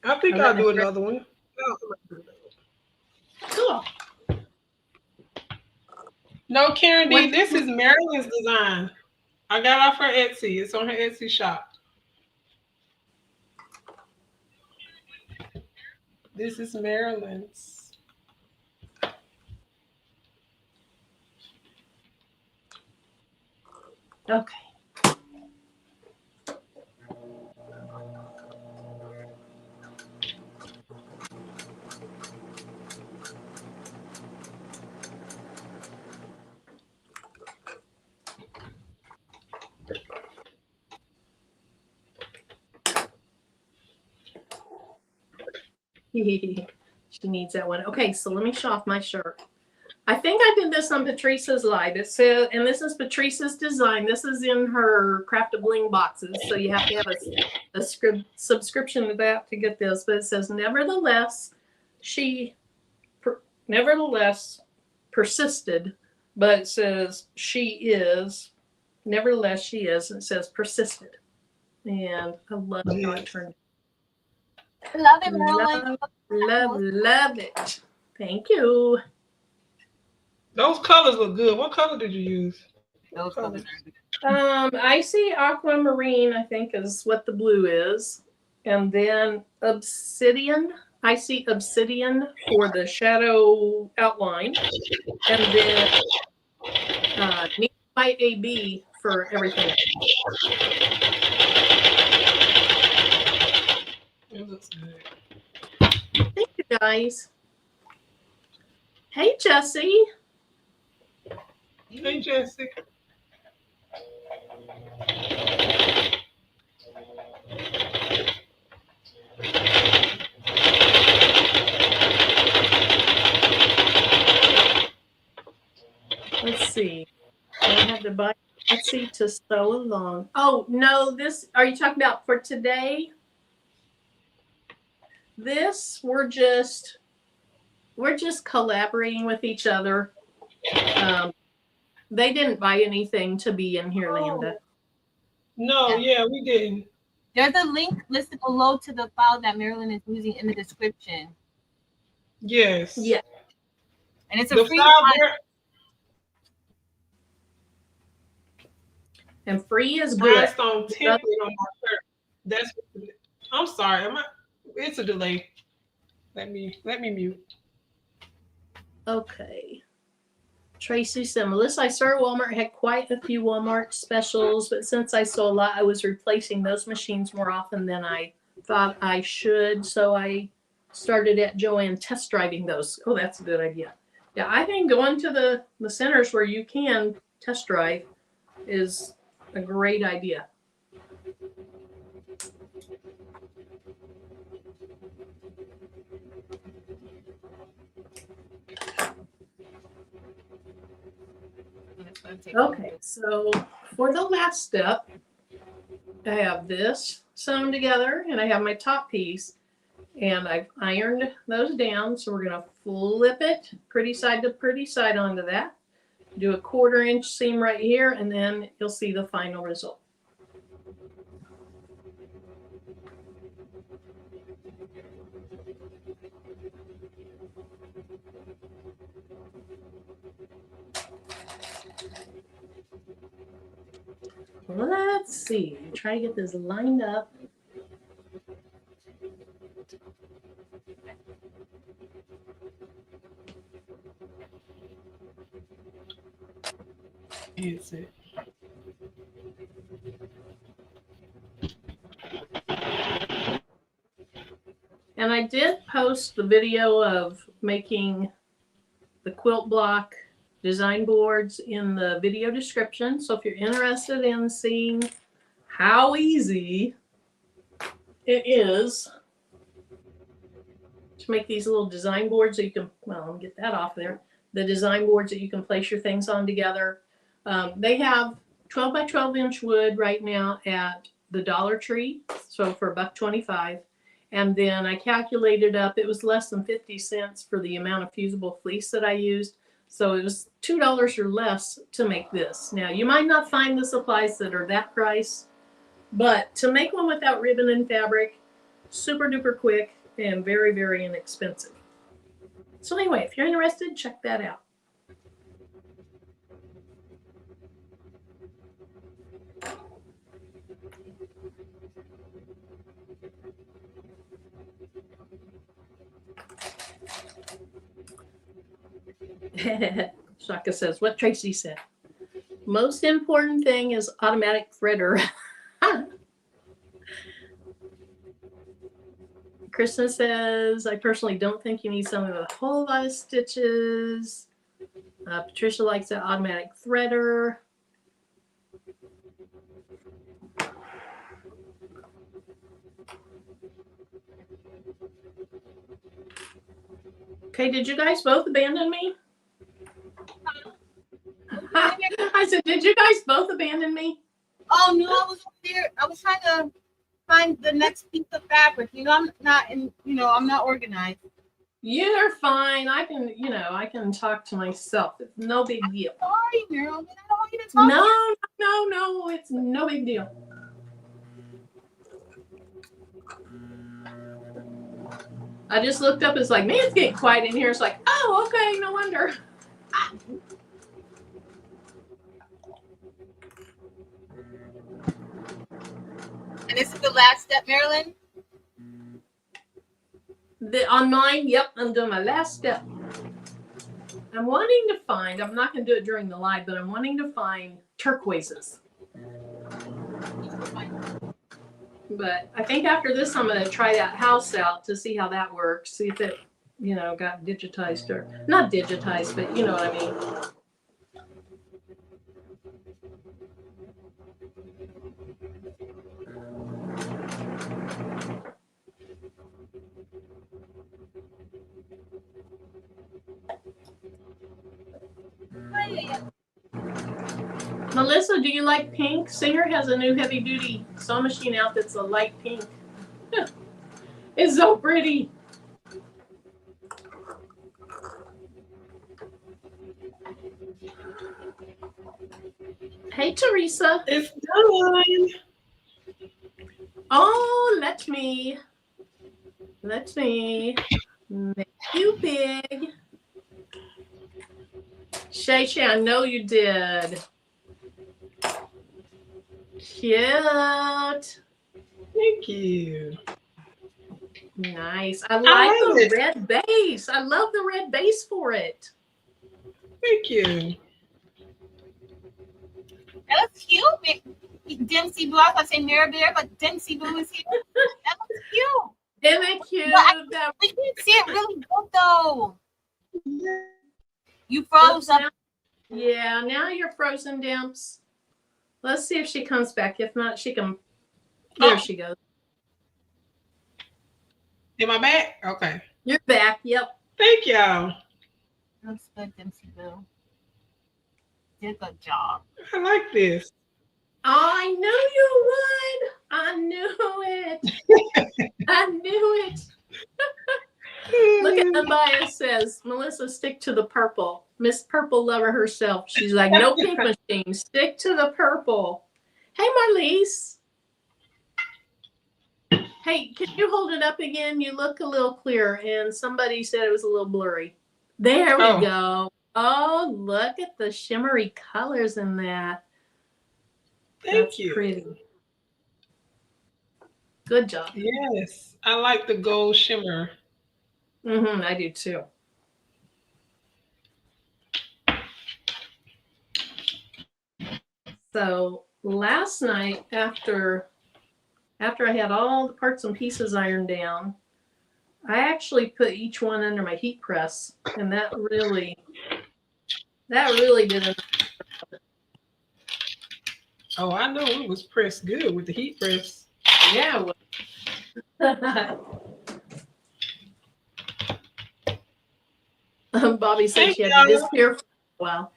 [SPEAKER 2] I think I'll do another one.
[SPEAKER 1] Cool.
[SPEAKER 2] No, Karen D,
[SPEAKER 1] What-
[SPEAKER 2] this is Marilyn's design. I got off her Etsy. It's on her Etsy shop. This is Marilyn's.
[SPEAKER 1] Okay. She needs that one. Okay, so let me show off my shirt. I think I did this on Patrice's live. It says, and this is Patrice's design. This is in her Craft of Bling boxes. So you have to have a subscription to that to get this. But it says, nevertheless persisted. But it says nevertheless she is. And it says persisted. And I love how it turned.
[SPEAKER 3] Love it, Marilyn.
[SPEAKER 1] Love it. Thank you.
[SPEAKER 2] Those colors look good. What color did you use?
[SPEAKER 3] Those colors are good.
[SPEAKER 1] Icy aquamarine, I think, is what the blue is. And then obsidian. I see obsidian for the shadow outline. And then Neophyte AB for everything.
[SPEAKER 2] It looks good.
[SPEAKER 1] Thank you, guys. Hey, Jessie.
[SPEAKER 2] Hey, Jesse.
[SPEAKER 1] Let's see. I had to buy Etsy to sew along. Oh, no, are you talking about for today? This, we're just collaborating with each other. They didn't buy anything to be in here, Lambda.
[SPEAKER 2] No, yeah, we didn't.
[SPEAKER 3] There's a link listed below to the file that Marilyn is using in the description.
[SPEAKER 2] Yes.
[SPEAKER 1] Yeah.
[SPEAKER 3] And it's a
[SPEAKER 2] The
[SPEAKER 3] free
[SPEAKER 2] file
[SPEAKER 3] file.
[SPEAKER 2] there.
[SPEAKER 1] And free is good.
[SPEAKER 2] Rhinestone template on my shirt. That's. I'm sorry. It's a delay. Let me mute.
[SPEAKER 1] Okay. Tracy said, Melissa, I started Walmart, had quite a few Walmart specials, but since I saw a lot, I was replacing those machines more often than I thought I should. So I started at Joann test driving those. Oh, that's a good idea. Yeah, I think going to the centers where you can test drive is a great idea. Okay, so for the last step, I have this sewn together and I have my top piece and I've ironed those down. So we're going to flip it pretty side to pretty side onto that. Do a 1/4 inch seam right here and then you'll see the final result. Let's see. Try to get this lined up.
[SPEAKER 2] Is it?
[SPEAKER 1] And I did post the video of making the quilt block design boards in the video description. So if you're interested in seeing how easy it is to make these little design boards that you can, well, let me get that off there. The design boards that you can place your things on together. They have 12 by 12 inch wood right now at the Dollar Tree. So for $1.25. And then I calculated up, it was less than 50 cents for the amount of fusible fleece that I used. So it was $2 or less to make this. Now you might not find the supplies that are that price, but to make one without ribbon and fabric, super duper quick and very, very inexpensive. So anyway, if you're interested, check that out. Shaka says, what Tracy said. Most important thing is automatic fritter. Kristen says, I personally don't think you need something with a whole lot of stitches. Patricia likes the automatic threader. Okay, did you guys both abandon me? I said, did you guys both abandon me?
[SPEAKER 3] Oh no, I was there. I was trying to find the next piece of fabric. I'm not organized.
[SPEAKER 1] You're fine. I can talk to myself. It's no big deal.
[SPEAKER 3] Sorry, Marilyn. I don't want you to talk.
[SPEAKER 1] No, it's no big deal. I just looked up. It's like, man, it's getting quiet in here. It's like, oh, okay, no wonder.
[SPEAKER 3] And this is the last step, Marilyn?
[SPEAKER 1] On mine, yep, I'm doing my last step. I'm wanting to find, I'm not going to do it during the live, but I'm wanting to find turquoises. But I think after this, I'm going to try that house out to see how that works. See if it, got digitized or not digitized, but you know what I mean. Melissa, do you like pink? Singer has a new heavy duty sewing machine out that's a light pink. It's so pretty. Hey, Teresa.
[SPEAKER 2] It's done.
[SPEAKER 1] Oh, let me make you big. Shay, I know you did. Cute.
[SPEAKER 2] Thank you.
[SPEAKER 1] Nice. I like the red base. I love the red base for it.
[SPEAKER 2] Thank you.
[SPEAKER 3] That looks cute. Dempsey Blue. I was saying Mirror Bear, but Dempsey Blue is here. That looks cute.
[SPEAKER 1] Isn't it cute?
[SPEAKER 3] We can see it really good though. You froze up.
[SPEAKER 1] Yeah, now you're frozen, Demps. Let's see if she comes back. If not, she can. There she goes.
[SPEAKER 2] Am I back? Okay.
[SPEAKER 1] You're back. Yep.
[SPEAKER 2] Thank y'all.
[SPEAKER 3] Looks good, Dempsey Blue. Did a good job.
[SPEAKER 2] I like this.
[SPEAKER 1] I knew you would. I knew it. I knew it. Look at Unbiased says, Melissa, stick to the purple. Miss Purple Lover herself. She's like, no pink machine. Stick to the purple. Hey, Marlise. Hey, can you hold it up again? You look a little clear, and somebody said it was a little blurry. There we go. Oh, look at the shimmery colors in that.
[SPEAKER 2] Thank you.
[SPEAKER 1] Pretty. Good job.
[SPEAKER 2] Yes, I like the gold shimmer.
[SPEAKER 1] I do too. So last night, after I had all the parts and pieces ironed down, I actually put each one under my heat press, and that really did it.
[SPEAKER 2] Oh, I know it was pressed good with the heat press.
[SPEAKER 1] Yeah. Bobby said she had to disappear for a while.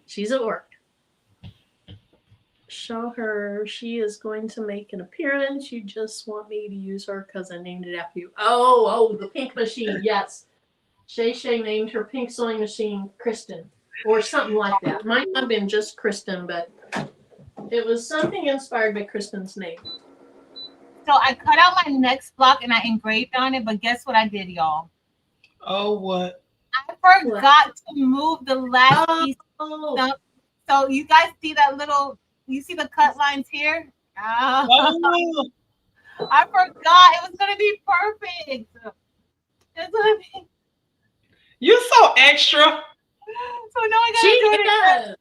[SPEAKER 1] She's at work. Show her. She is going to make an appearance. You just want me to use her because I named it after you. Oh, the pink machine. Yes. Shay named her pink sewing machine Kristen or something like that. Might not have been just Kristen, but it was something inspired by Kristen's name.
[SPEAKER 3] So I cut out my next block and I engraved on it, but guess what I did, y'all?
[SPEAKER 2] Oh, what?
[SPEAKER 3] I forgot to move the last piece. So you guys see that little, you see the cut lines here?
[SPEAKER 2] Oh.
[SPEAKER 3] I forgot. It was going to be perfect. It's gonna be...
[SPEAKER 2] You're so extra.
[SPEAKER 3] So now I
[SPEAKER 1] She
[SPEAKER 3] gotta do it.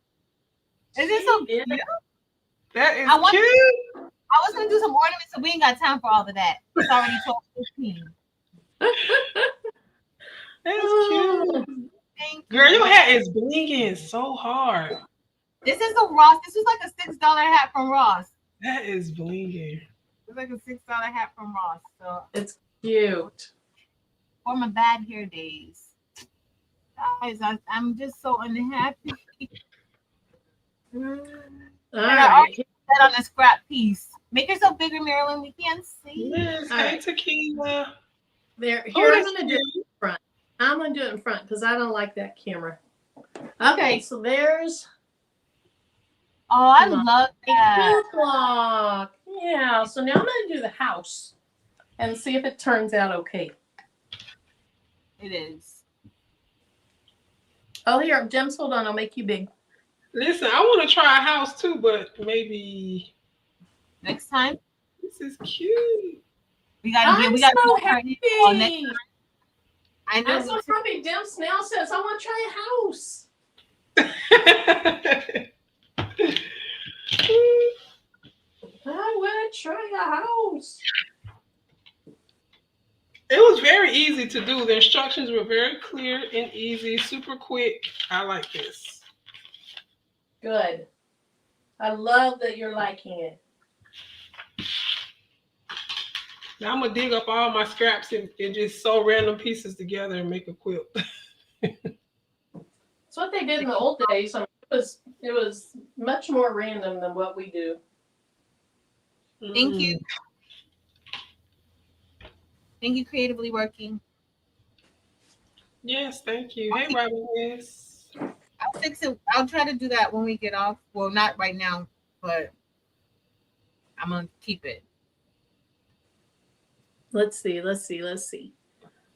[SPEAKER 1] is.
[SPEAKER 3] Is this so
[SPEAKER 1] She is.
[SPEAKER 3] cute?
[SPEAKER 2] That is
[SPEAKER 3] I want-
[SPEAKER 2] cute.
[SPEAKER 3] I was gonna do some ornaments, so we ain't got time for all of that. It's already 12:15.
[SPEAKER 2] That's cute.
[SPEAKER 3] Thank
[SPEAKER 2] Girl,
[SPEAKER 3] you.
[SPEAKER 2] your hat is blinging so hard.
[SPEAKER 3] This is a Ross. This is like a $6 hat from Ross.
[SPEAKER 2] That is blinging.
[SPEAKER 3] It's like a $6 hat from Ross. So
[SPEAKER 1] It's cute.
[SPEAKER 3] for my bad hair days. Guys, I'm just so unhappy.
[SPEAKER 1] All
[SPEAKER 3] And I
[SPEAKER 1] right.
[SPEAKER 3] already put that on a scrap piece. Make yourself bigger, Marilyn. We can't see.
[SPEAKER 2] Yes,
[SPEAKER 1] All
[SPEAKER 2] hey,
[SPEAKER 1] right.
[SPEAKER 2] Tequila.
[SPEAKER 1] There.
[SPEAKER 2] Oh,
[SPEAKER 1] Here, I'm
[SPEAKER 2] that's
[SPEAKER 1] gonna do it
[SPEAKER 2] cute.
[SPEAKER 1] in front. I'm gonna do it in front because I don't like that camera. Okay, so there's
[SPEAKER 3] Oh, I
[SPEAKER 1] Come on.
[SPEAKER 3] love
[SPEAKER 1] a
[SPEAKER 3] that.
[SPEAKER 1] quilt block. Yeah. So now I'm gonna do the house and see if it turns out okay.
[SPEAKER 3] It is.
[SPEAKER 1] Oh, here, Demps, hold on. I'll make you big.
[SPEAKER 2] Listen, I want to try a house too, but maybe
[SPEAKER 3] Next time
[SPEAKER 2] this is cute.
[SPEAKER 3] we gotta
[SPEAKER 1] I'm
[SPEAKER 3] we gotta
[SPEAKER 1] so
[SPEAKER 3] do
[SPEAKER 1] happy.
[SPEAKER 3] Oh, next time. I know.
[SPEAKER 1] I'm so happy. Demps now says I want to try a house. I want to try a house.
[SPEAKER 2] It was very easy to do. The instructions were very clear and easy, super quick. I like this.
[SPEAKER 1] Good. I love that you're liking it.
[SPEAKER 2] Now I'm gonna dig up all my scraps and just sew random pieces together and make a quilt.
[SPEAKER 1] It's what they did in the old days. I mean, it was much more random than what we do.
[SPEAKER 3] Thank you. Thank you, Creatively Working.
[SPEAKER 2] Yes, thank you. Hey, Robin. Yes.
[SPEAKER 3] I'll fix it. I'll try to do that when we get off. Well, not right now, but I'm gonna keep it.
[SPEAKER 1] Let's see.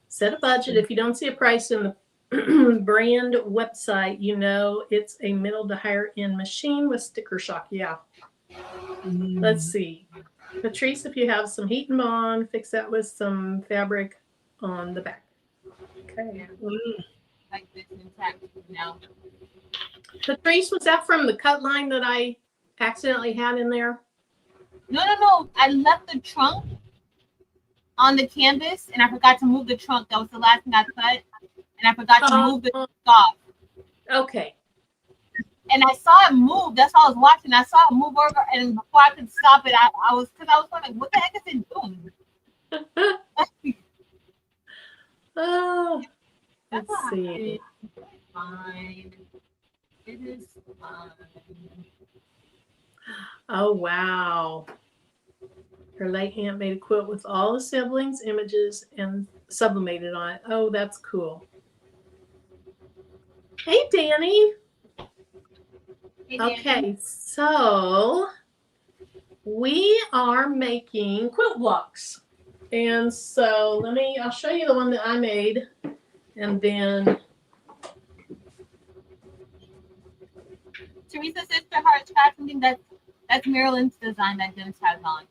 [SPEAKER 1] Set a budget. If you don't see a price in the brand website, you know it's a middle to higher end machine with sticker shock. Yeah. Let's see. Patrice, if you have some heat and bond, fix that with some fabric on the back. Okay.
[SPEAKER 3] Like this intact now.
[SPEAKER 1] Patrice, was that from the cut line that I accidentally had in there?
[SPEAKER 3] No. I left the trunk on the canvas, and I forgot to move the trunk. That was the last thing I cut, and I forgot to move the trunk off.
[SPEAKER 1] Okay.
[SPEAKER 3] And I saw it move. That's why I was watching. I saw it move over, and before I could stop it, I was like, "What the heck is it doing?"
[SPEAKER 1] Oh,
[SPEAKER 3] That's
[SPEAKER 1] let's see.
[SPEAKER 3] fine. It is fine.
[SPEAKER 1] Oh, wow. Her late aunt made a quilt with all the siblings' images and sublimated on it. Oh, that's cool. Hey, Danny.
[SPEAKER 3] Hey, Danny.
[SPEAKER 1] Okay, so we are making quilt blocks. And so I'll show you the one that I made. And then
[SPEAKER 3] Teresa Sister Heart tried something that's Marilyn's design that Demps has on.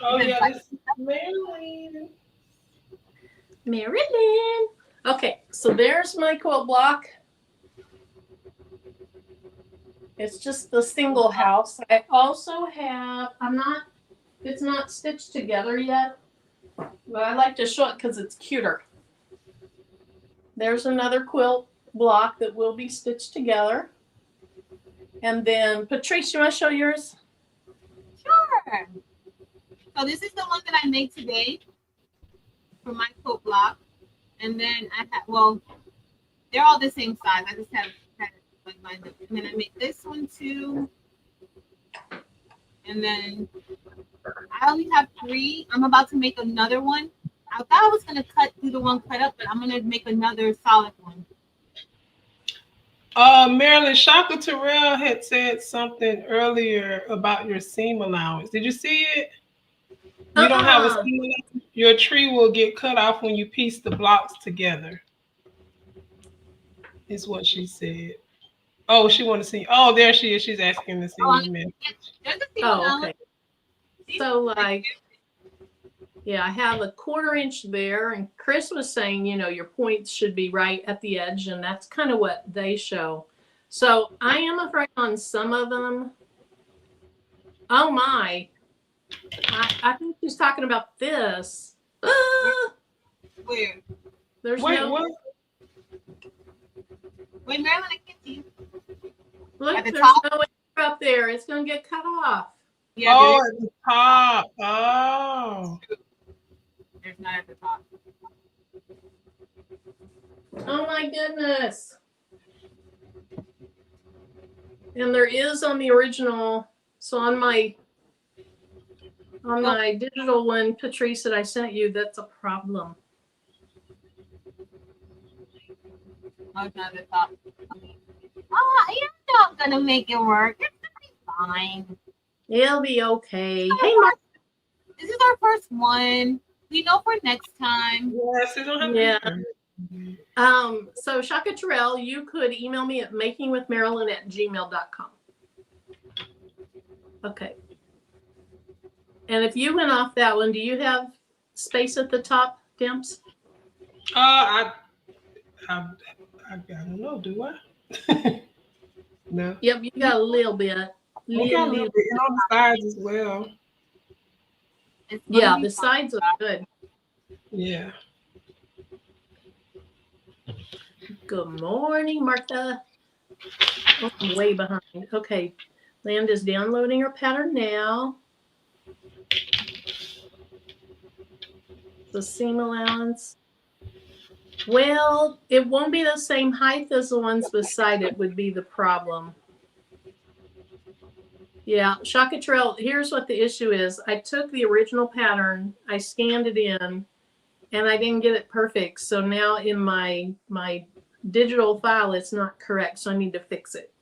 [SPEAKER 2] Oh,
[SPEAKER 3] Because,
[SPEAKER 2] yeah,
[SPEAKER 3] like,
[SPEAKER 2] this is Marilyn.
[SPEAKER 1] Marilyn. Okay, so there's my quilt block. It's just the single house. I also have, it's not stitched together yet, but I like to show it because it's cuter. There's another quilt block that will be stitched together. And then, Patrice, you want to show yours?
[SPEAKER 3] Sure. So this is the one that I made today for my quilt block. And then they're all the same size. I just have like lined up. And then I made this one too. And then I only have 3. I'm about to make another one. I thought I was gonna do the one cut up, but I'm gonna make another solid one.
[SPEAKER 2] Marilyn, Shaka Terrell had said something earlier about your seam allowance. Did you see it? You don't have a seam allowance. Your tree will get cut off when you piece the blocks together. Is what she said. Oh, she wanted to see. Oh, there she is. She's asking to see you, man.
[SPEAKER 3] There's a seam
[SPEAKER 1] Oh,
[SPEAKER 3] allowance.
[SPEAKER 1] okay. So, like, Yeah, I have a 1/4 inch there, and Chris was saying, your points should be right at the edge, and that's kind of what they show. So I am afraid on some of them. Oh my! I think she's talking about this. Ah,
[SPEAKER 3] Where?
[SPEAKER 1] there's
[SPEAKER 2] Wait,
[SPEAKER 1] no.
[SPEAKER 2] what?
[SPEAKER 3] Wait, Marilyn, I can't see you.
[SPEAKER 1] Look,
[SPEAKER 3] At the
[SPEAKER 1] there's
[SPEAKER 3] top?
[SPEAKER 1] no air up there. It's gonna get cut off.
[SPEAKER 3] Yeah,
[SPEAKER 2] Oh, at the top. Oh.
[SPEAKER 3] there's not at the top.
[SPEAKER 1] Oh my goodness! And there is on the original. So on my digital one, Patrice, that I sent you, that's a problem.
[SPEAKER 3] Oh, it's not at the top. Oh, you're not gonna make it work. It's gonna be fine.
[SPEAKER 1] It'll be okay. Hey, Mark.
[SPEAKER 3] This is our first one. We know for next time.
[SPEAKER 2] Yes, it don't have
[SPEAKER 1] Yeah.
[SPEAKER 2] to be.
[SPEAKER 1] So Shaka Terrell, you could email me at makingwithmarilyn@gmail.com. Okay. And if you went off that one, do you have space at the top, Demps?
[SPEAKER 2] I don't know, do I? No.
[SPEAKER 1] Yep, you got a little bit.
[SPEAKER 2] We got a little bit on the sides as well.
[SPEAKER 1] Yeah, the sides are good.
[SPEAKER 2] Yeah.
[SPEAKER 1] Good morning, Martha. Oh, I'm way behind. Okay. Land is downloading her pattern now. The seam allowance. Well, it won't be the same height as the ones beside it would be the problem. Yeah, Shaka Trail, here's what the issue is. I took the original pattern, I scanned it in, and I didn't get it perfect. So now in my digital file, it's not correct. So I need to fix it.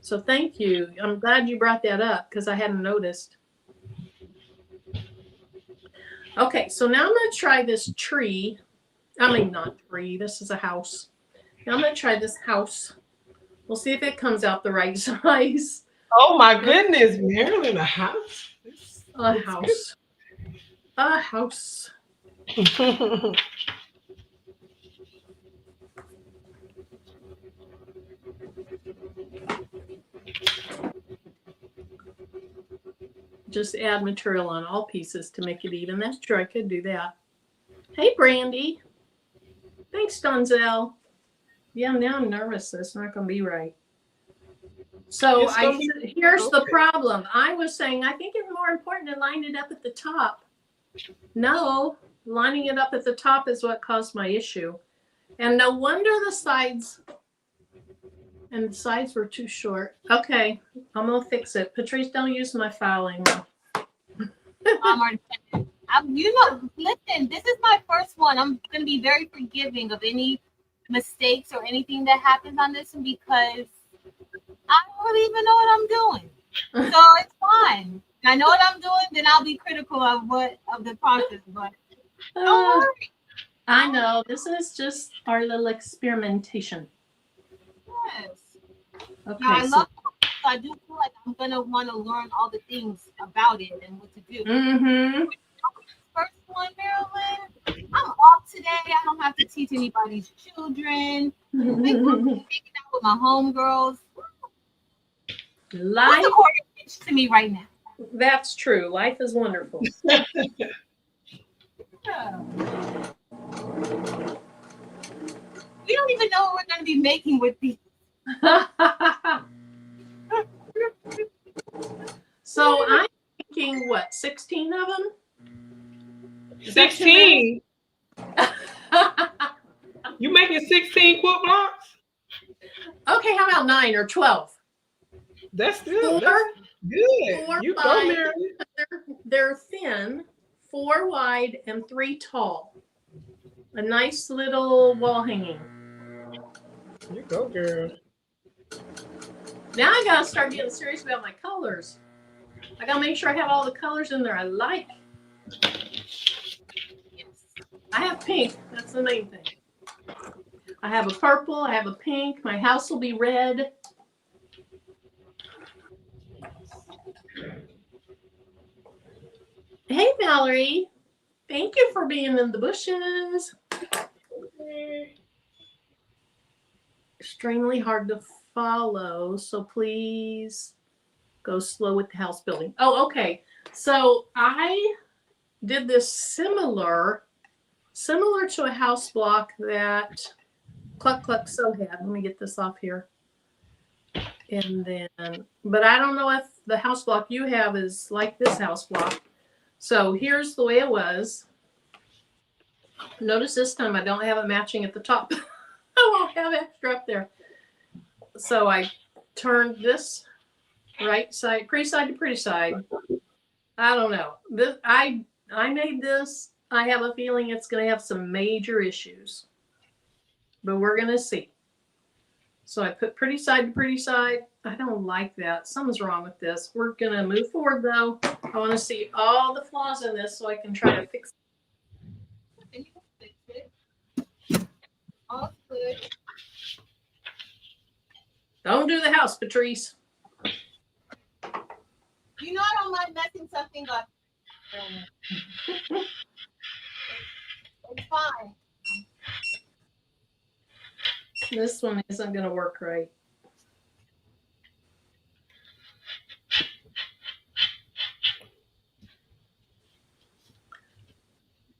[SPEAKER 1] So thank you. I'm glad you brought that up because I hadn't noticed. Okay, so now I'm going to try this tree. I mean, not tree. This is a house. Now I'm going to try this house. We'll see if it comes out the right size.
[SPEAKER 2] Oh my goodness, Marilyn, a house?
[SPEAKER 1] A house. A house. Just add material on all pieces to make it even. That's true. I could do that. Hey, Brandy. Thanks, Donzel. Yeah, now I'm nervous. That's not going to be right. So here's the problem. I was saying, I think it's more important to line it up at the top. No, lining it up at the top is what caused my issue. And no wonder the sides were too short. Okay, I'm going to fix it. Patrice, don't use my file anymore.
[SPEAKER 3] Listen, this is my first one. I'm going to be very forgiving of any mistakes or anything that happens on this one because I don't really even know what I'm doing. So it's fine. If I know what I'm doing, then I'll be critical of the process, but don't worry.
[SPEAKER 1] I know. This is just our little experimentation.
[SPEAKER 3] Yes.
[SPEAKER 1] Okay.
[SPEAKER 3] Now, I do feel like I'm going to want to learn all the things about it and what to do.
[SPEAKER 1] Mm-hmm.
[SPEAKER 3] First one, Marilyn, I'm off today. I don't have to teach anybody's children. I'm hanging out with my homegirls.
[SPEAKER 1] Life.
[SPEAKER 3] What's according to me right now?
[SPEAKER 1] That's true. Life is wonderful.
[SPEAKER 3] Yeah. We don't even know what we're going to be making with these.
[SPEAKER 1] So I'm thinking, what, 16 of them?
[SPEAKER 2] 16. You making 16 quilt blocks?
[SPEAKER 1] Okay, how about 9 or 12?
[SPEAKER 2] That's good.
[SPEAKER 1] 4,
[SPEAKER 2] That's good.
[SPEAKER 1] 4,
[SPEAKER 2] You
[SPEAKER 1] 5.
[SPEAKER 2] go, Marilyn.
[SPEAKER 1] They're thin, 4 wide, and 3 tall. A nice little wall hanging.
[SPEAKER 2] You go, girl.
[SPEAKER 1] Now I gotta start getting serious about my colors. I gotta make sure I have all the colors in there I like. I have pink. That's the main thing. I have a purple. I have a pink. My house will be red. Hey, Valerie. Thank you for being in the bushes. Extremely hard to follow, so please go slow with the house building. Oh, okay. So I did this similar to a house block that Cluck Cluck So had. Let me get this off here. And then, but I don't know if the house block you have is like this house block. So here's the way it was. Notice this time I don't have it matching at the top. I won't have extra up there. So I turned this right side, pretty side to pretty side. I don't know. This I made this. I have a feeling it's going to have some major issues, but we're going to see. So I put pretty side to pretty side. I don't like that. Something's wrong with this. We're going to move forward though. I want to see all the flaws in this so I can try to fix it.
[SPEAKER 3] And you can fix it. All good.
[SPEAKER 1] Don't do the house, Patrice.
[SPEAKER 3] You know I don't mind messing something up. It's fine.
[SPEAKER 1] This one isn't going to work right.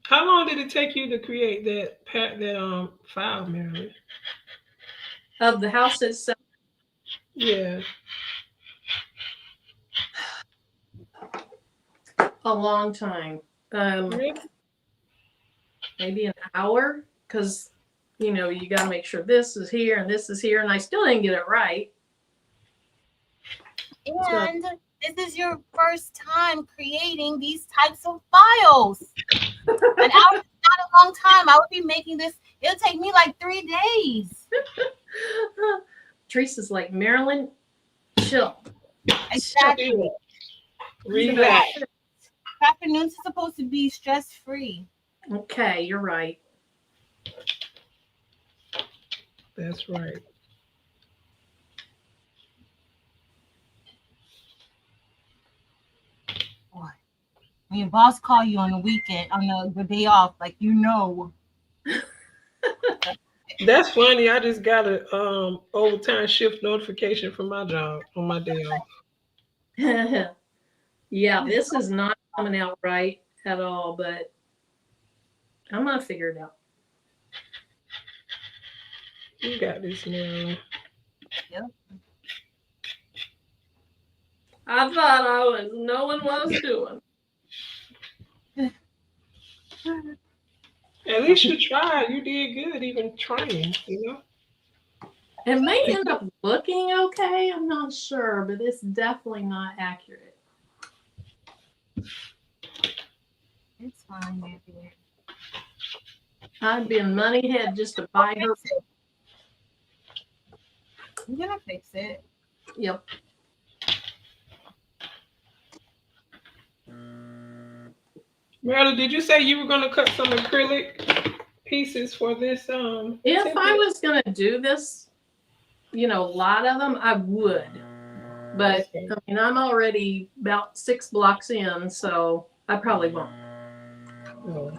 [SPEAKER 2] How long did it take you to create that file, Marilyn?
[SPEAKER 1] Of the house itself.
[SPEAKER 2] Yeah.
[SPEAKER 1] A long time.
[SPEAKER 2] Really?
[SPEAKER 1] Maybe an hour, because you know you got to make sure this is here and this is here, and I still didn't get it right.
[SPEAKER 3] And this is your first time creating these types of files. An hour is not a long time. I would be making this. It'll take me like 3 days.
[SPEAKER 1] Teresa's like, Marilyn, chill.
[SPEAKER 3] Exactly.
[SPEAKER 2] Relax.
[SPEAKER 3] Crafternoons is supposed to be stress-free.
[SPEAKER 1] Okay, you're right.
[SPEAKER 2] That's right.
[SPEAKER 3] Boy, when your boss call you on the weekend, on the day off, like you know.
[SPEAKER 2] That's funny. I just got a overtime shift notification from my job on my day off.
[SPEAKER 1] Yeah, this is not coming out right at all, but I'm gonna figure it out.
[SPEAKER 2] You got this now.
[SPEAKER 3] Yep.
[SPEAKER 1] I thought I was knowing what I was doing.
[SPEAKER 2] At least you tried. You did good, even trying. You know.
[SPEAKER 1] It may end up looking okay. I'm not sure, but it's definitely not accurate.
[SPEAKER 3] It's fine, baby.
[SPEAKER 1] I'd be a money head just to buy her.
[SPEAKER 3] I'm gonna fix it.
[SPEAKER 1] Yep.
[SPEAKER 2] Marilyn, did you say you were going to cut some acrylic pieces for this?
[SPEAKER 1] If
[SPEAKER 2] template?
[SPEAKER 1] I was gonna do this, you know, a lot of them, I would. But I mean, I'm already about 6 blocks in, so I probably won't.
[SPEAKER 2] Oh.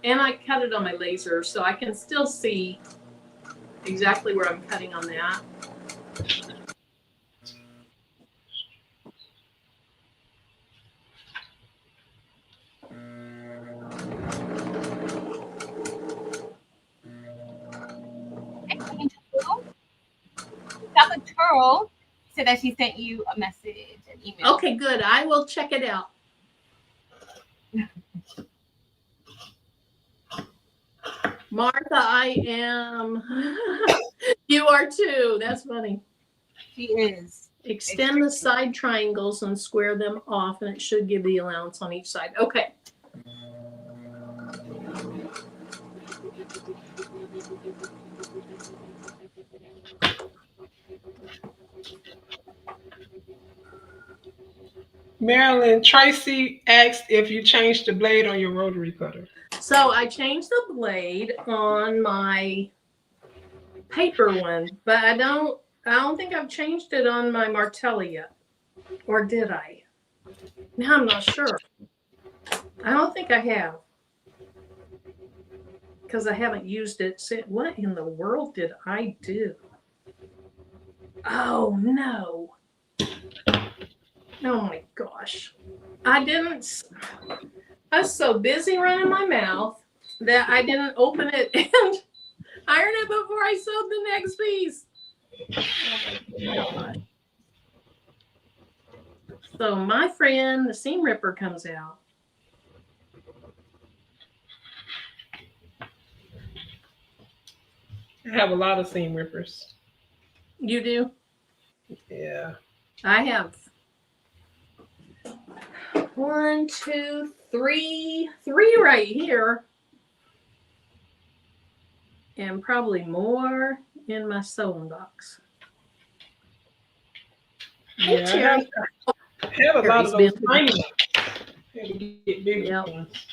[SPEAKER 1] And I cut it on my laser, so I can still see exactly where I'm cutting on that.
[SPEAKER 3] Dr. Turl said that she sent you a message, an email.
[SPEAKER 1] Okay, good. I will check it out. Martha, I am. You are too. That's funny.
[SPEAKER 3] She is.
[SPEAKER 1] Extend the side triangles and square them off, and it should give the allowance on each side. Okay.
[SPEAKER 2] Marilyn, Tracy asked if you changed the blade on your rotary cutter.
[SPEAKER 1] So I changed the blade on my paper one, but I don't think I've changed it on my Martelli yet. Or did I? Now I'm not sure. I don't think I have. Because I haven't used it since. What in the world did I do? Oh no. Oh my gosh. I was so busy running my mouth that I didn't open it and iron it before I sewed the next piece. Oh my gosh. So my friend, the seam ripper, comes out.
[SPEAKER 2] I have a lot of seam rippers.
[SPEAKER 1] You do?
[SPEAKER 2] Yeah.
[SPEAKER 1] I have 1, 2, 3 right here. And probably more in my sewing box. Hey,
[SPEAKER 2] Yeah,
[SPEAKER 1] Terry.
[SPEAKER 2] I have a lot of
[SPEAKER 1] Terry's
[SPEAKER 2] those tiny ones. I had to get bigger
[SPEAKER 1] Yep.
[SPEAKER 2] ones.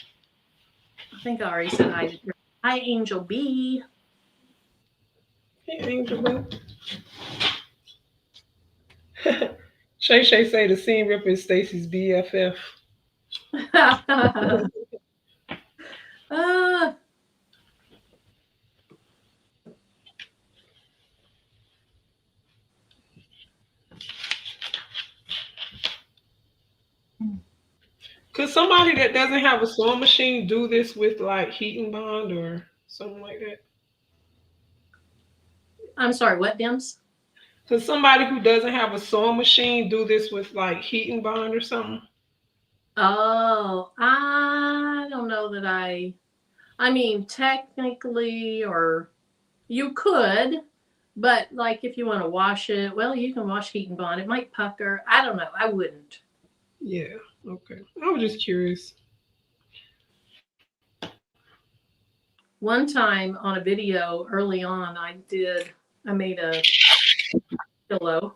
[SPEAKER 1] I think I already said hi to Terry. Hi, Angel B.
[SPEAKER 2] Hey, Angel Boo. Shay Shay say the seam ripper is Stacy's BFF.
[SPEAKER 1] uh,
[SPEAKER 2] Could somebody that doesn't have a sewing machine do this with like heat and bond or something like that?
[SPEAKER 1] I'm sorry, what, Demps?
[SPEAKER 2] Could somebody who doesn't have a sewing machine do this with like heat and bond or something?
[SPEAKER 1] Oh, I don't know that I mean, technically, or you could, but like if you want to wash it, well, you can wash heat and bond. It might pucker. I don't know. I wouldn't.
[SPEAKER 2] Yeah. Okay. I was just curious.
[SPEAKER 1] One time on a video early on, I made a pillow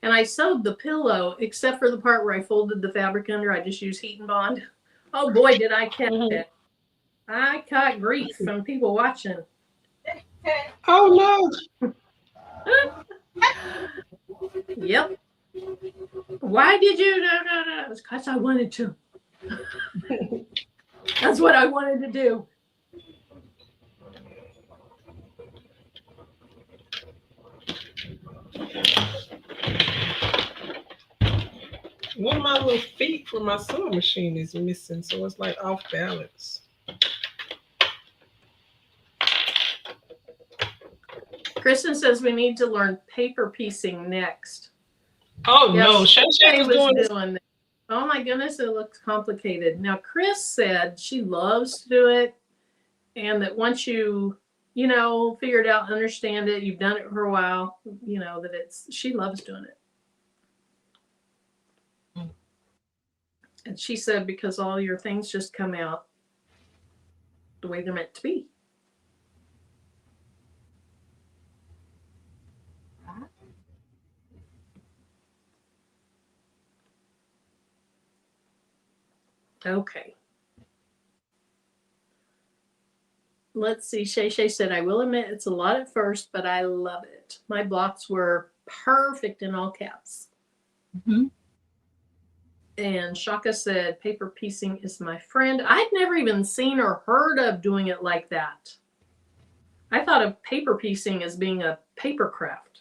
[SPEAKER 1] and I sewed the pillow except for the part where I folded the fabric under. I just used heat and bond. Oh boy, did I catch it. I caught grief from people watching.
[SPEAKER 2] Oh no.
[SPEAKER 1] Yep. Why did you? No. It's because I wanted to. That's what I wanted to do.
[SPEAKER 2] One of my little feet for my sewing machine is missing, so it's like off balance.
[SPEAKER 1] Kristen says we need to learn paper piecing next.
[SPEAKER 2] Oh
[SPEAKER 1] Yep,
[SPEAKER 2] no, Shay Shay was
[SPEAKER 1] doing that. Oh my goodness, it looks complicated. Now Chris said she loves to do it, and that once you figure it out, understand it, you've done it for a while, that she loves doing it. And she said because all your things just come out the way they're meant to be. Okay. Let's see. Shay Shay said, I will admit it's a lot at first, but I love it. My blocks were perfect in all caps.
[SPEAKER 3] Mm-hmm.
[SPEAKER 1] And Shaka said, paper piecing is my friend. I'd never even seen or heard of doing it like that. I thought of paper piecing as being a paper craft.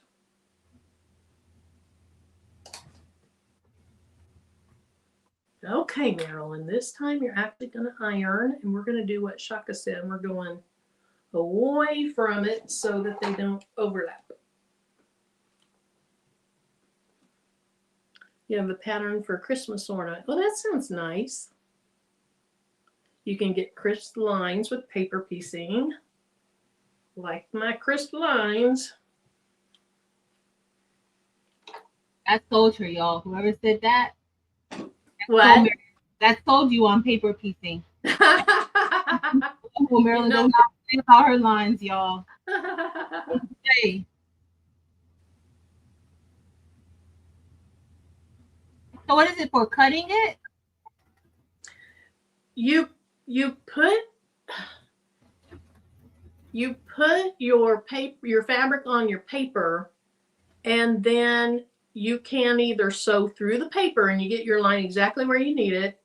[SPEAKER 1] Okay, Marilyn, this time you're actually going to iron, and we're going to do what Shaka said. We're going away from it so that they don't overlap. You have a pattern for Christmas ornament. Oh, that sounds nice. You can get crisp lines with paper piecing. Like my crisp lines.
[SPEAKER 3] That's culture, y'all. Whoever said that.
[SPEAKER 1] What?
[SPEAKER 3] That told you on paper piecing. Marilyn does not say about her lines, y'all. Hey. So what is it for, cutting it?
[SPEAKER 1] You put your fabric on your paper, and then you can either sew through the paper and you get your line exactly where you need it,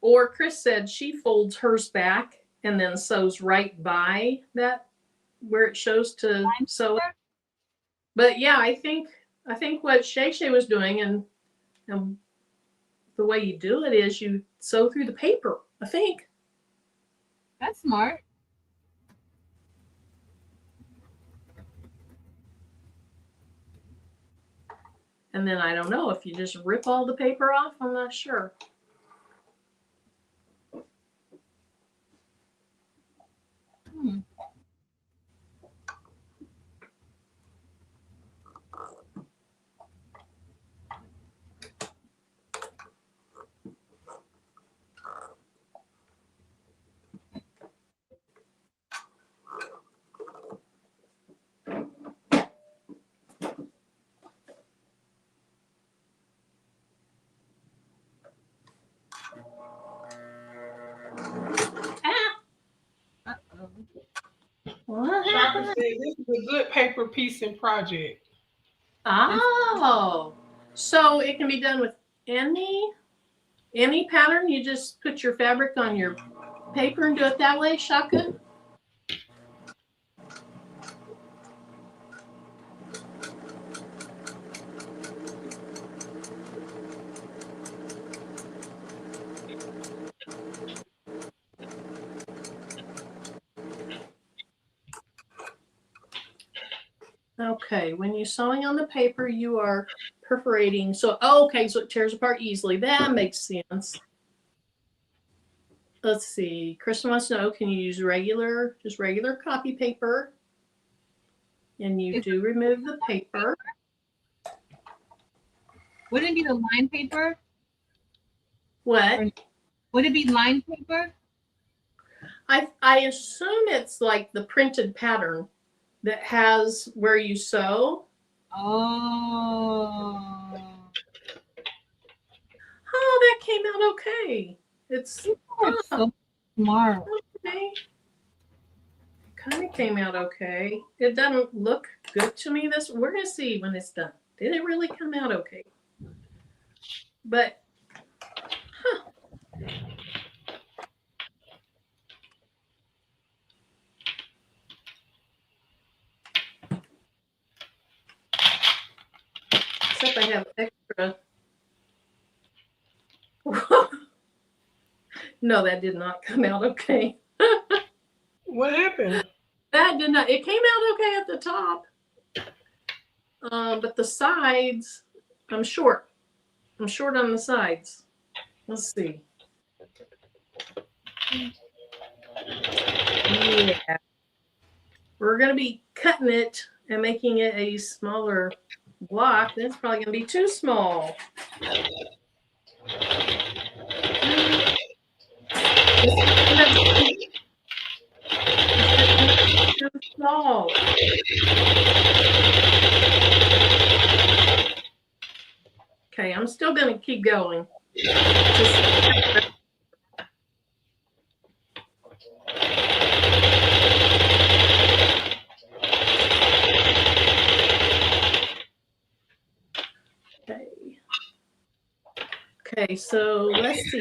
[SPEAKER 1] or Chris said she folds hers back and then sews right by that where it shows to sew it. But yeah, I think what Shay Shay was doing and the way you do it is you sew through the paper, I think.
[SPEAKER 3] That's smart.
[SPEAKER 1] And then I don't know if you just rip all the paper off, I'm not sure.
[SPEAKER 3] Hmm. Uh-oh.
[SPEAKER 1] What
[SPEAKER 2] Shaka
[SPEAKER 1] happened?
[SPEAKER 2] said this is a good paper piecing project.
[SPEAKER 1] Oh, so it can be done with any pattern. You just put your fabric on your paper and do it that way, Shaka? Okay, when you're sewing on the paper, you are perforating. So, okay, so it tears apart easily. That makes sense. Let's see. Kristen wants to know, can you use just regular copy paper? And you do remove the paper.
[SPEAKER 3] Would it be the line paper?
[SPEAKER 1] What?
[SPEAKER 3] Would it be line paper?
[SPEAKER 1] I assume it's like the printed pattern that has where you sew.
[SPEAKER 3] Oh.
[SPEAKER 1] Oh, that came out okay. It's
[SPEAKER 3] So smart.
[SPEAKER 1] okay. Kind of came out okay. It doesn't look good to me. We're gonna see when it's done. Did it really come out okay? But except I have extra. No, that did not come out okay.
[SPEAKER 2] What happened?
[SPEAKER 1] That did not. It came out okay at the top, but the sides, I'm short. I'm short on the sides. Let's see. Yeah. We're going to be cutting it and making it a smaller block. That's probably going to be too small. Too small. Okay, I'm still going to keep going. Okay, so let's see.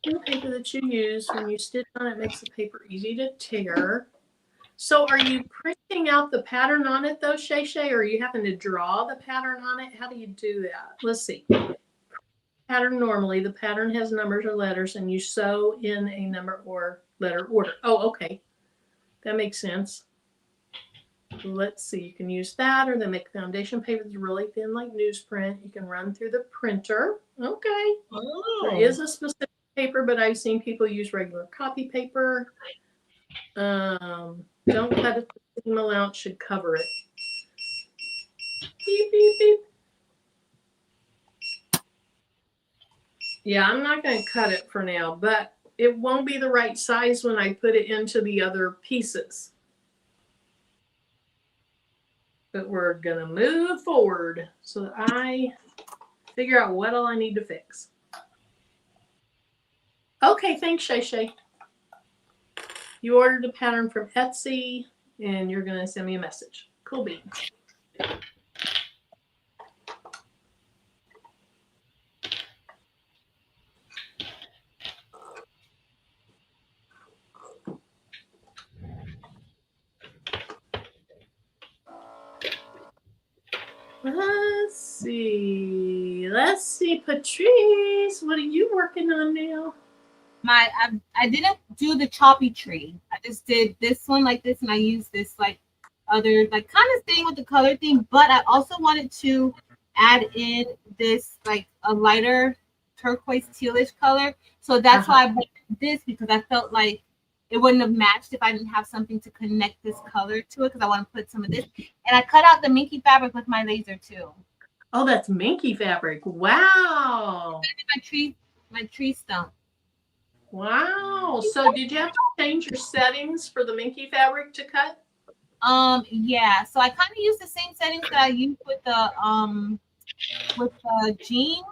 [SPEAKER 1] The paper that you use when you stitch on it makes the paper easy to tear. So are you printing out the pattern on it though, Shay Shay, or are you having to draw the pattern on it? How do you do that? Let's see. Pattern normally, the pattern has numbers or letters and you sew in a number or letter order. Oh, okay. That makes sense. Let's see, you can use that or then make foundation paper that's really thin like newsprint. You can run through the printer. Okay.
[SPEAKER 2] Oh.
[SPEAKER 1] There is a specific paper, but I've seen people use regular copy paper. Don't cut it. The seam allowance should cover it. Beep, beep, beep. Yeah, I'm not going to cut it for now, but it won't be the right size when I put it into the other pieces. But we're going to move forward so that I figure out what all I need to fix. Okay, thanks, Shay Shay. You ordered a pattern from Etsy, and you're going to send me a message. Cool beans. Let's see. Patrice, what are you working on now?
[SPEAKER 3] I didn't do the choppy tree. I just did this one like this, and I used this like other like kind of thing with the color theme. But I also wanted to add in this like a lighter turquoise tealish color. So that's why I bought this, because I felt like it wouldn't have matched if I didn't have something to connect this color to it, because I want to put some of this. And I cut out the minky fabric with my laser too.
[SPEAKER 1] Oh, that's minky fabric. Wow.
[SPEAKER 3] My tree stump.
[SPEAKER 1] Wow. So did you have to change your settings for the minky fabric to cut?
[SPEAKER 3] Yeah. So I kind of use the same settings that I used with the jean.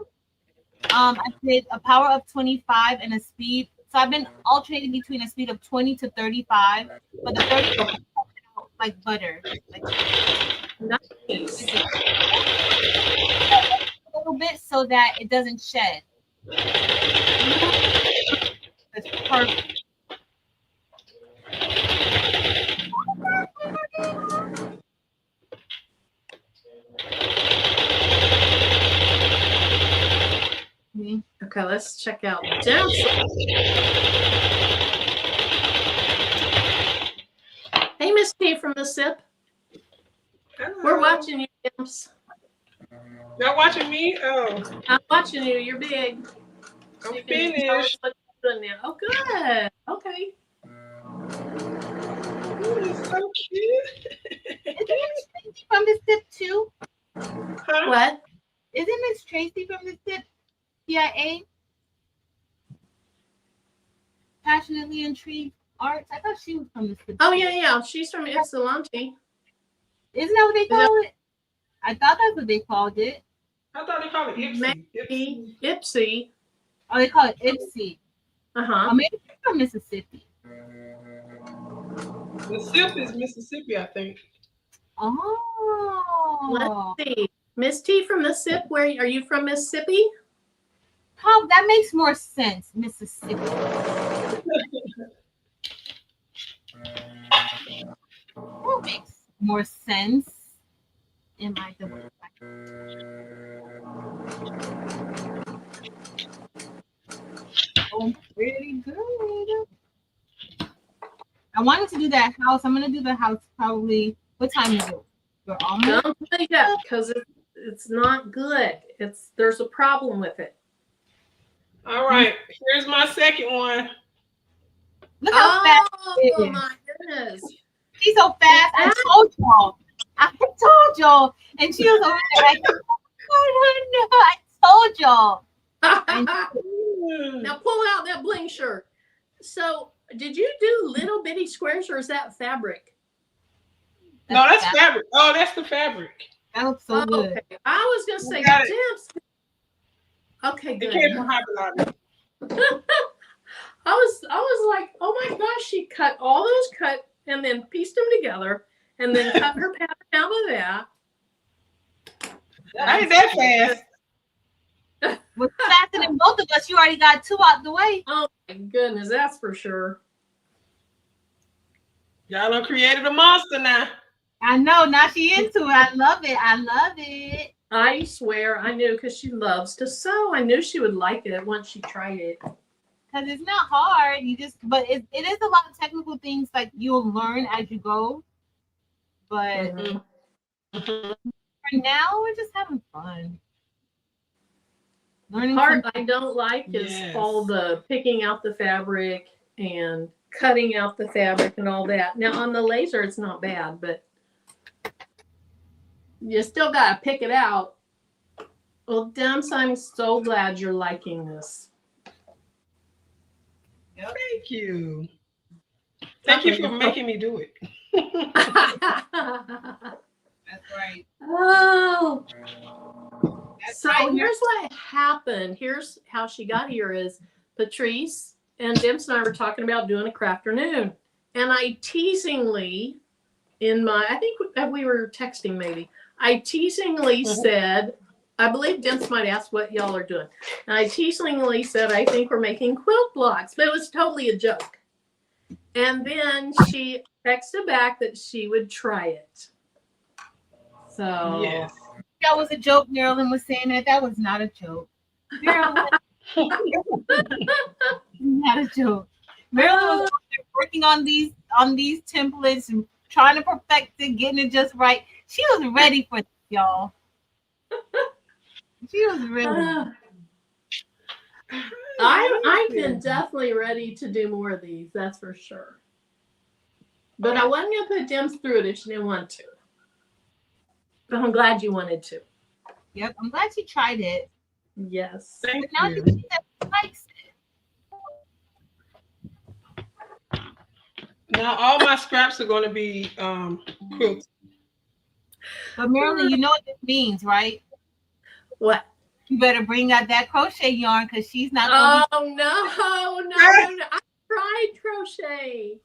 [SPEAKER 3] I did a power of 25 and a speed. So I've been alternating between a speed of 20 to 35, but the 30 like butter. Like
[SPEAKER 1] Nice.
[SPEAKER 3] A little bit so that it doesn't shed. That's perfect.
[SPEAKER 1] Okay, let's check out Demps. Hey, Miss T from the SIP.
[SPEAKER 2] Hello.
[SPEAKER 1] We're watching you, Demps.
[SPEAKER 2] Y'all watching me? Oh,
[SPEAKER 1] I'm watching you. You're big.
[SPEAKER 2] I'm
[SPEAKER 1] You can tell us
[SPEAKER 2] finished.
[SPEAKER 1] what you're doing now. Oh, good. Okay.
[SPEAKER 2] Ooh, it's so cute.
[SPEAKER 3] Isn't Tracy from the SIP too?
[SPEAKER 2] Huh?
[SPEAKER 1] What?
[SPEAKER 3] Isn't Miss Tracy from the SIP? CIA? Passionately Intrigued Arts? I thought she was from the SIP.
[SPEAKER 1] Oh, yeah. She's from Ypsilanti.
[SPEAKER 3] Isn't that what they call it? I thought that's what they called it.
[SPEAKER 2] I thought they called it Ipsy.
[SPEAKER 1] Ipsy.
[SPEAKER 3] Oh, they call it Ipsy.
[SPEAKER 1] Uh-huh.
[SPEAKER 3] Or maybe it's from Mississippi.
[SPEAKER 2] The SIP is Mississippi, I think.
[SPEAKER 3] Oh.
[SPEAKER 1] Let's see. Miss T from the SIP, where are you from, Mississippi?
[SPEAKER 3] Oh, that makes more sense, Mississippi. That makes more sense in my device. Oh, pretty good. I wanted to do that house. I'm gonna do the house probably. What time is it? We're almost.
[SPEAKER 1] Don't say that because it's not good. There's a problem with it.
[SPEAKER 2] All right, here's my second one.
[SPEAKER 3] Look how fast it is.
[SPEAKER 1] Oh my goodness.
[SPEAKER 3] She's so fast. I told y'all. And she was over there like, I told y'all.
[SPEAKER 1] Now pull out that bling shirt. So did you do little bitty squares or is that fabric?
[SPEAKER 2] No, that's fabric. Oh, that's the fabric.
[SPEAKER 3] That looks so good.
[SPEAKER 1] Okay. I was gonna say
[SPEAKER 2] got
[SPEAKER 1] Demps. Okay,
[SPEAKER 2] It
[SPEAKER 1] good.
[SPEAKER 2] came from Hobby Lobby.
[SPEAKER 1] I was like, oh my gosh, she cut all those cut and then pieced them together and then cut her pattern out of that.
[SPEAKER 2] I ain't that fast.
[SPEAKER 3] With faster than both of us, you already got two out the way.
[SPEAKER 1] Oh my goodness, that's for sure.
[SPEAKER 2] Y'all done created a monster now.
[SPEAKER 3] I know. Now she into it. I love it.
[SPEAKER 1] I swear I knew because she loves to sew. I knew she would like it once she tried it.
[SPEAKER 3] Because it's not hard. But it is a lot of technical things like you'll learn as you go. But for now, we're just having fun.
[SPEAKER 1] The part I don't like is all the picking out the fabric and cutting out the fabric and all that. Now on the laser, it's not bad, but you still got to pick it out. Well, Demps, I'm so glad you're liking this.
[SPEAKER 2] Thank you. Thank you for making me do it.
[SPEAKER 3] That's right.
[SPEAKER 1] Oh.
[SPEAKER 3] That's
[SPEAKER 1] So
[SPEAKER 3] right.
[SPEAKER 1] here's what happened. Here's how she got here is Patrice and Demps and I were talking about doing a Crafternoon. And I teasingly, I think we were texting maybe. I teasingly said, I believe Demps might ask what y'all are doing. And I teasingly said, I think we're making quilt blocks, but it was totally a joke. And then she texted back that she would try it. So
[SPEAKER 2] yes.
[SPEAKER 3] That was a joke. Marilyn was saying that was not a joke. Marilyn, not a joke. Marilyn was working on these templates and trying to perfect it, getting it just right. She was ready for this, y'all. She was ready.
[SPEAKER 1] I've been definitely ready to do more of these, that's for sure. But I wasn't going to put Demps through it if she didn't want to. But I'm glad you wanted to.
[SPEAKER 3] Yep, I'm glad she tried it.
[SPEAKER 1] Yes.
[SPEAKER 2] Thank
[SPEAKER 3] But now
[SPEAKER 2] you.
[SPEAKER 3] you see that she likes it.
[SPEAKER 2] Now all my scraps are going to be quilted.
[SPEAKER 3] But Marilyn, you know what this means, right?
[SPEAKER 1] What?
[SPEAKER 3] You better bring out that crochet yarn because she's not
[SPEAKER 1] No.
[SPEAKER 3] going
[SPEAKER 1] I've tried crochet.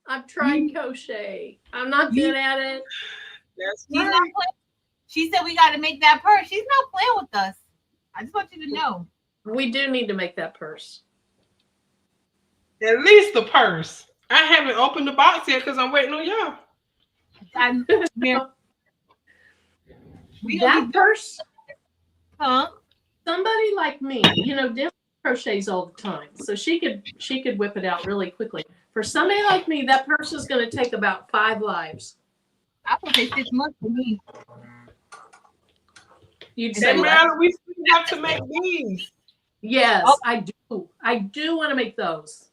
[SPEAKER 1] I've tried crochet. I'm not good at it.
[SPEAKER 2] That's
[SPEAKER 3] She's
[SPEAKER 2] right.
[SPEAKER 3] not playing. She said we got to make that purse. She's not playing with us. I just want you to know.
[SPEAKER 1] We do need to make that purse.
[SPEAKER 2] At least the purse. I haven't opened the box yet because I'm waiting on y'all.
[SPEAKER 1] That purse,
[SPEAKER 3] huh?
[SPEAKER 1] somebody like me, Demps crochets all the time, so she could whip it out really quickly. For somebody like me, that purse is going to take about 5 lives.
[SPEAKER 3] I would say 6 months for me.
[SPEAKER 1] You'd
[SPEAKER 2] Hey,
[SPEAKER 1] say what?
[SPEAKER 2] Marilyn, we still have to make these.
[SPEAKER 1] Yes,
[SPEAKER 3] Oh.
[SPEAKER 1] I do. I do want to make those.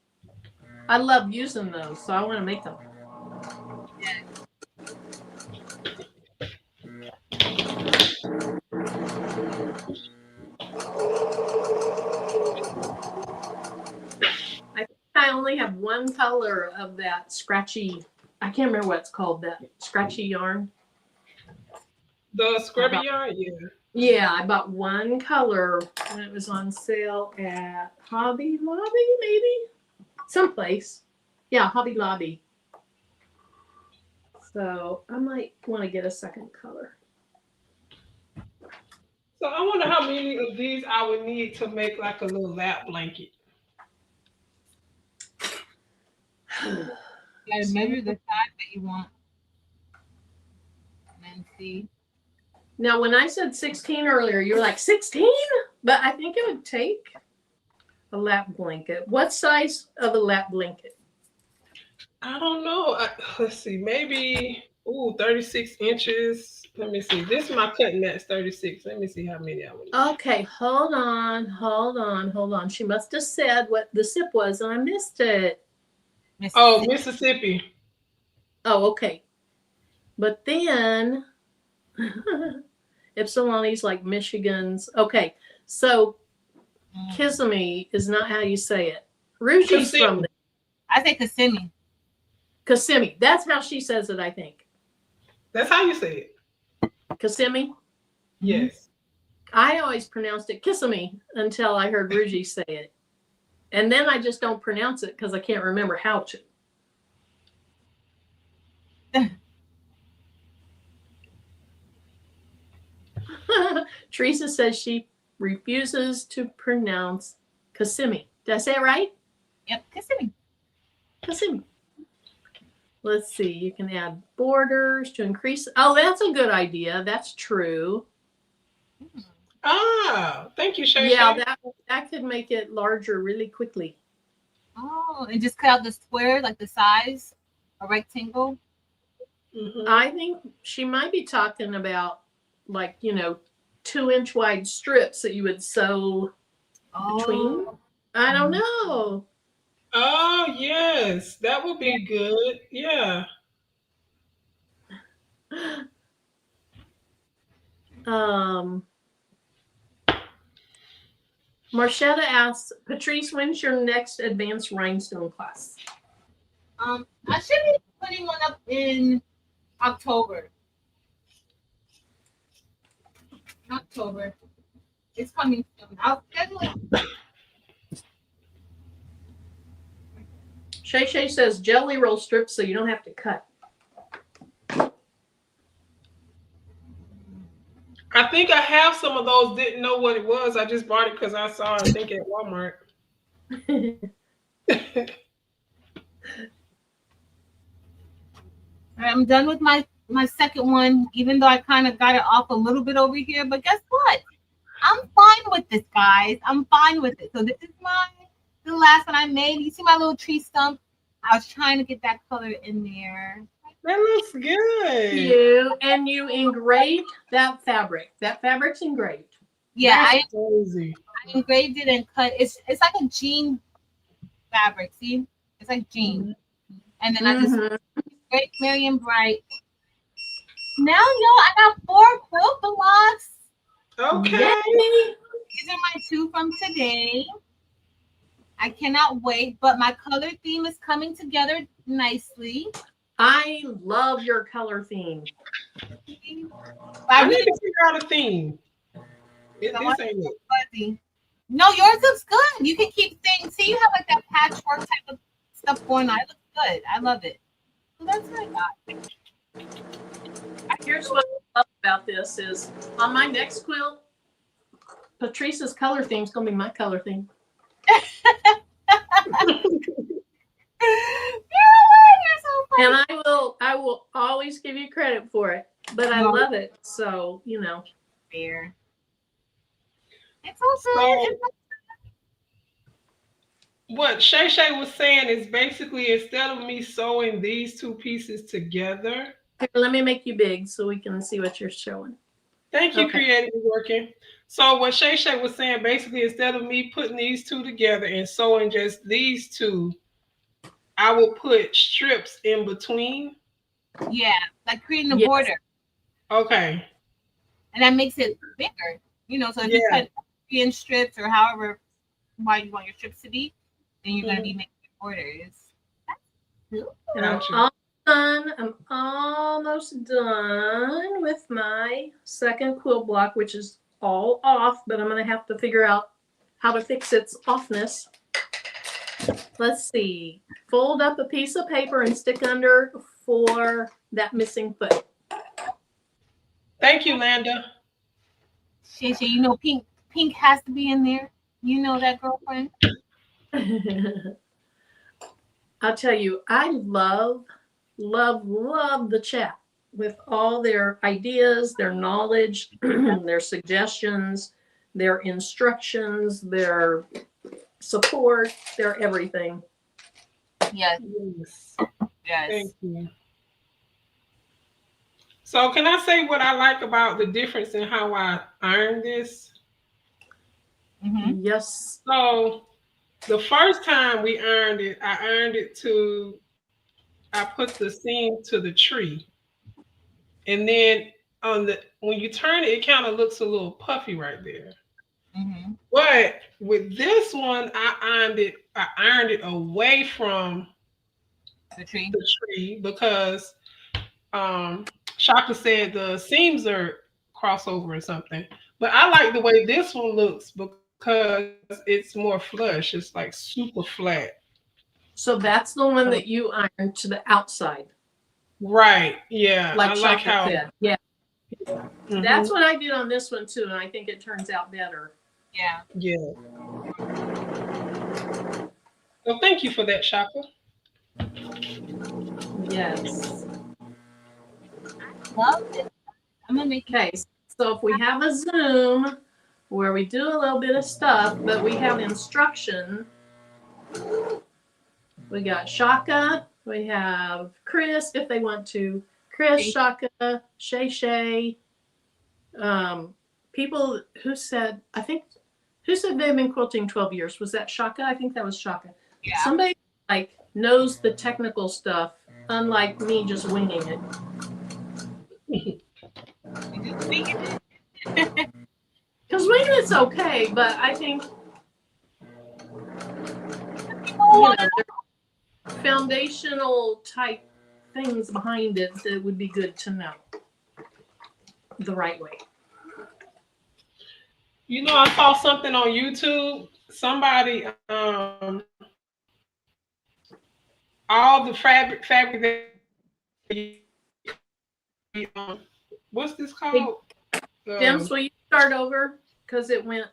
[SPEAKER 1] I love using those, so I want to make them. I only have one color of that scratchy. I can't remember what it's called. That scratchy yarn.
[SPEAKER 2] The scrubby yarn, yeah.
[SPEAKER 1] Yeah, I bought one color when it was on sale at Hobby Lobby, maybe someplace. Yeah, Hobby Lobby. So I might want to get a second color.
[SPEAKER 2] So I wonder how many of these I would need to make like a little lap blanket.
[SPEAKER 3] You gotta measure the size that you want. And then see.
[SPEAKER 1] Now, when I said 16 earlier, you were like 16? But I think it would take a lap blanket. What size of a lap blanket?
[SPEAKER 2] I don't know. Let's see, maybe 36 inches. Let me see. This is my cutting mat's 36. Let me see how many I would need.
[SPEAKER 1] Okay, hold on. She must have said what the sip was, and I missed it.
[SPEAKER 2] Oh, Mississippi.
[SPEAKER 1] Oh, okay. But then Ypsilanti's like Michigan's. Okay, so Kissimmee is not how you say it. Ruji's from there.
[SPEAKER 3] I say Kissimmee.
[SPEAKER 1] Kissimmee. That's how she says it, I think.
[SPEAKER 2] That's how you say it.
[SPEAKER 1] Kissimmee?
[SPEAKER 2] Yes.
[SPEAKER 1] I always pronounced it Kissimmee until I heard Ruji say it. And then I just don't pronounce it because I can't remember how to. Teresa says she refuses to pronounce Kissimmee. Did I say it right?
[SPEAKER 3] Yep, Kissimmee.
[SPEAKER 1] Kissimmee. Let's see. You can add borders to increase. Oh, that's a good idea. That's true.
[SPEAKER 2] Ah, thank you, Shay.
[SPEAKER 1] Yeah, that could make it larger really quickly.
[SPEAKER 3] Oh, and just cut out the square, like the size, a rectangle.
[SPEAKER 2] Mm-hmm.
[SPEAKER 1] I think she might be talking about 2-inch wide strips that you would sew between. I don't know.
[SPEAKER 2] Oh, yes. That would be good. Yeah.
[SPEAKER 1] Marchetta asks, Patrice, when's your next advanced rhinestone class?
[SPEAKER 3] I should be putting one up in October. It's coming soon. I'll schedule it.
[SPEAKER 1] Shay says jelly roll strips so you don't have to cut.
[SPEAKER 2] I think I have some of those. Didn't know what it was. I just bought it because I saw it, I think, at Walmart.
[SPEAKER 3] I'm done with my my second one, even though I kind of got it off a little bit over here. But guess what? I'm fine with this, guys. I'm fine with it. So this is the last one I made. You see my little tree stump? I was trying to get that color in there.
[SPEAKER 2] That looks good.
[SPEAKER 1] You engraved that fabric. That fabric's engraved.
[SPEAKER 3] Yeah,
[SPEAKER 2] That's crazy.
[SPEAKER 3] I engraved it and cut. It's like a jean fabric. See, it's like jean. And then I just great Marion Bright. Now, y'all, I got 4 quilt blocks.
[SPEAKER 2] Okay.
[SPEAKER 1] Yay.
[SPEAKER 3] These are my 2 from today. I cannot wait, but my color theme is coming together nicely.
[SPEAKER 1] I love your color theme.
[SPEAKER 2] I need to figure out a theme. This ain't it.
[SPEAKER 3] Fuzzy. No, yours looks good. You can keep saying, see, you have like that patchwork type of stuff going on. It looks good. I love it. So that's what I got.
[SPEAKER 1] Here's what I love about this is on my next quilt, Patrice's color theme is going to be my color theme. And I will always give you credit for it, but I love it. So, you know.
[SPEAKER 3] Fair. It's also
[SPEAKER 2] what Shay Shay was saying is basically instead of me sewing these 2 pieces together.
[SPEAKER 1] Here, let me make you big so we can see what you're showing.
[SPEAKER 2] Thank you, Creative Working. So what Shay Shay was saying, basically instead of me putting these 2 together and sewing just these 2, I will put strips in between.
[SPEAKER 3] Yeah, like creating a border.
[SPEAKER 2] Okay.
[SPEAKER 3] And that makes it bigger. You know, so if you cut in strips or however wide you want your strips to be, then you're gonna be making borders.
[SPEAKER 1] And I'm all done. I'm almost done with my second quilt block, which is all off, but I'm gonna have to figure out how to fix its offness. Let's see. Fold up a piece of paper and stick under for that missing foot.
[SPEAKER 2] Thank you, Landa.
[SPEAKER 3] Shay, you know pink has to be in there. You know that, girlfriend.
[SPEAKER 1] I'll tell you, I love the chat with all their ideas, their knowledge, their suggestions, their instructions, their support, their everything.
[SPEAKER 3] Yes.
[SPEAKER 2] Thank you. So can I say what I like about the difference in how I iron this?
[SPEAKER 1] Yes.
[SPEAKER 2] So the first time we ironed it, I put the seam to the tree. And then when you turn it, it kind of looks a little puffy right there. But with this one, I ironed it away from
[SPEAKER 3] the tree
[SPEAKER 2] because Shaka said the seams are crossover or something. But I like the way this one looks because it's more flush. It's like super flat.
[SPEAKER 1] So that's the one that you ironed to the outside.
[SPEAKER 2] Right. Yeah.
[SPEAKER 1] Like
[SPEAKER 2] I
[SPEAKER 1] Shaka
[SPEAKER 2] like how
[SPEAKER 1] said. Yeah. That's what I did on this one too, and I think it turns out better.
[SPEAKER 3] Yeah.
[SPEAKER 2] Yeah. Well, thank you for that, Shaka.
[SPEAKER 1] Yes.
[SPEAKER 3] Love it. I'm gonna make
[SPEAKER 1] so if we have a Zoom where we do a little bit of stuff, but we have instruction. We got Shaka, we have Chris if they want to. Chris, Shaka, Shay. People who said, who said they've been quilting 12 years? Was that Shaka? I think that was Shaka.
[SPEAKER 3] Yeah.
[SPEAKER 1] Somebody like knows the technical stuff, unlike me just winging it. Because winging it's okay, but I think foundational type things behind it that would be good to know the right way.
[SPEAKER 2] You know, I saw something on YouTube. Somebody, all the fabric that what's this called?
[SPEAKER 1] Demps, will you start over? Because it went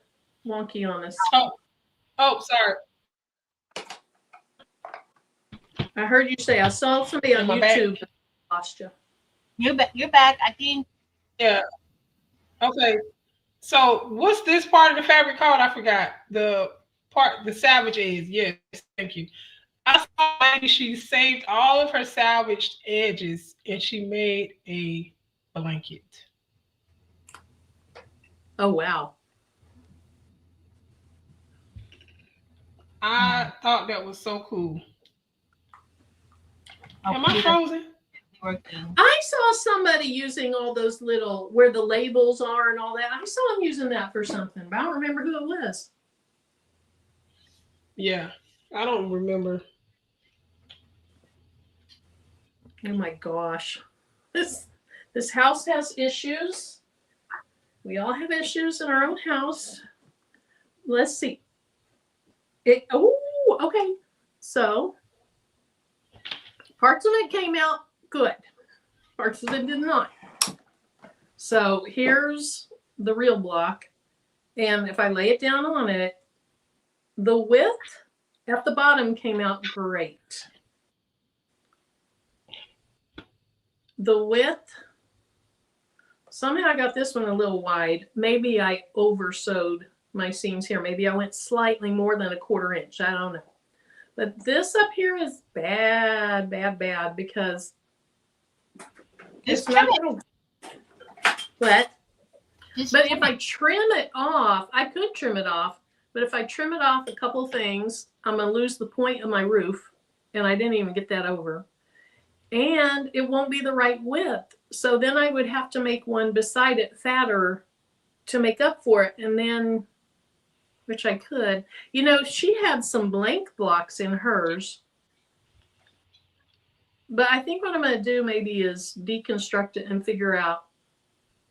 [SPEAKER 1] wonky on us.
[SPEAKER 2] Oh, sorry.
[SPEAKER 1] I heard you say, I saw somebody on YouTube that lost you.
[SPEAKER 3] You're back. You're back. I think.
[SPEAKER 2] Yeah. Okay. So what's this part of the fabric called? I forgot. The salvage edge. Yes, thank you. I saw a lady, she saved all of her salvaged edges and she made a blanket.
[SPEAKER 1] Oh wow.
[SPEAKER 2] I thought that was so cool. Am I
[SPEAKER 3] Hopefully that's
[SPEAKER 2] frozen?
[SPEAKER 3] working.
[SPEAKER 1] I saw somebody using all those little where the labels are and all that. I saw them using that for something, but I don't remember who it was.
[SPEAKER 2] Yeah. I don't remember.
[SPEAKER 1] Oh my gosh. This house has issues. We all have issues in our own house. Let's see. Okay. So parts of it came out good. Parts of it did not. So here's the real block. And if I lay it down on it, the width at the bottom came out great. The width, somehow I got this one a little wide. Maybe I over sewed my seams here. Maybe I went slightly more than 1/4 inch. I don't know. But this up here is bad, bad, bad because it's not going to. What? But if I trim it off, I could trim it off. But if I trim it off a couple things, I'm going to lose the point of my roof. And I didn't even get that over. And it won't be the right width. So then I would have to make one beside it fatter to make up for it. And then, which I could. You know, she had some blank blocks in hers. But I think what I'm going to do maybe is deconstruct it and figure out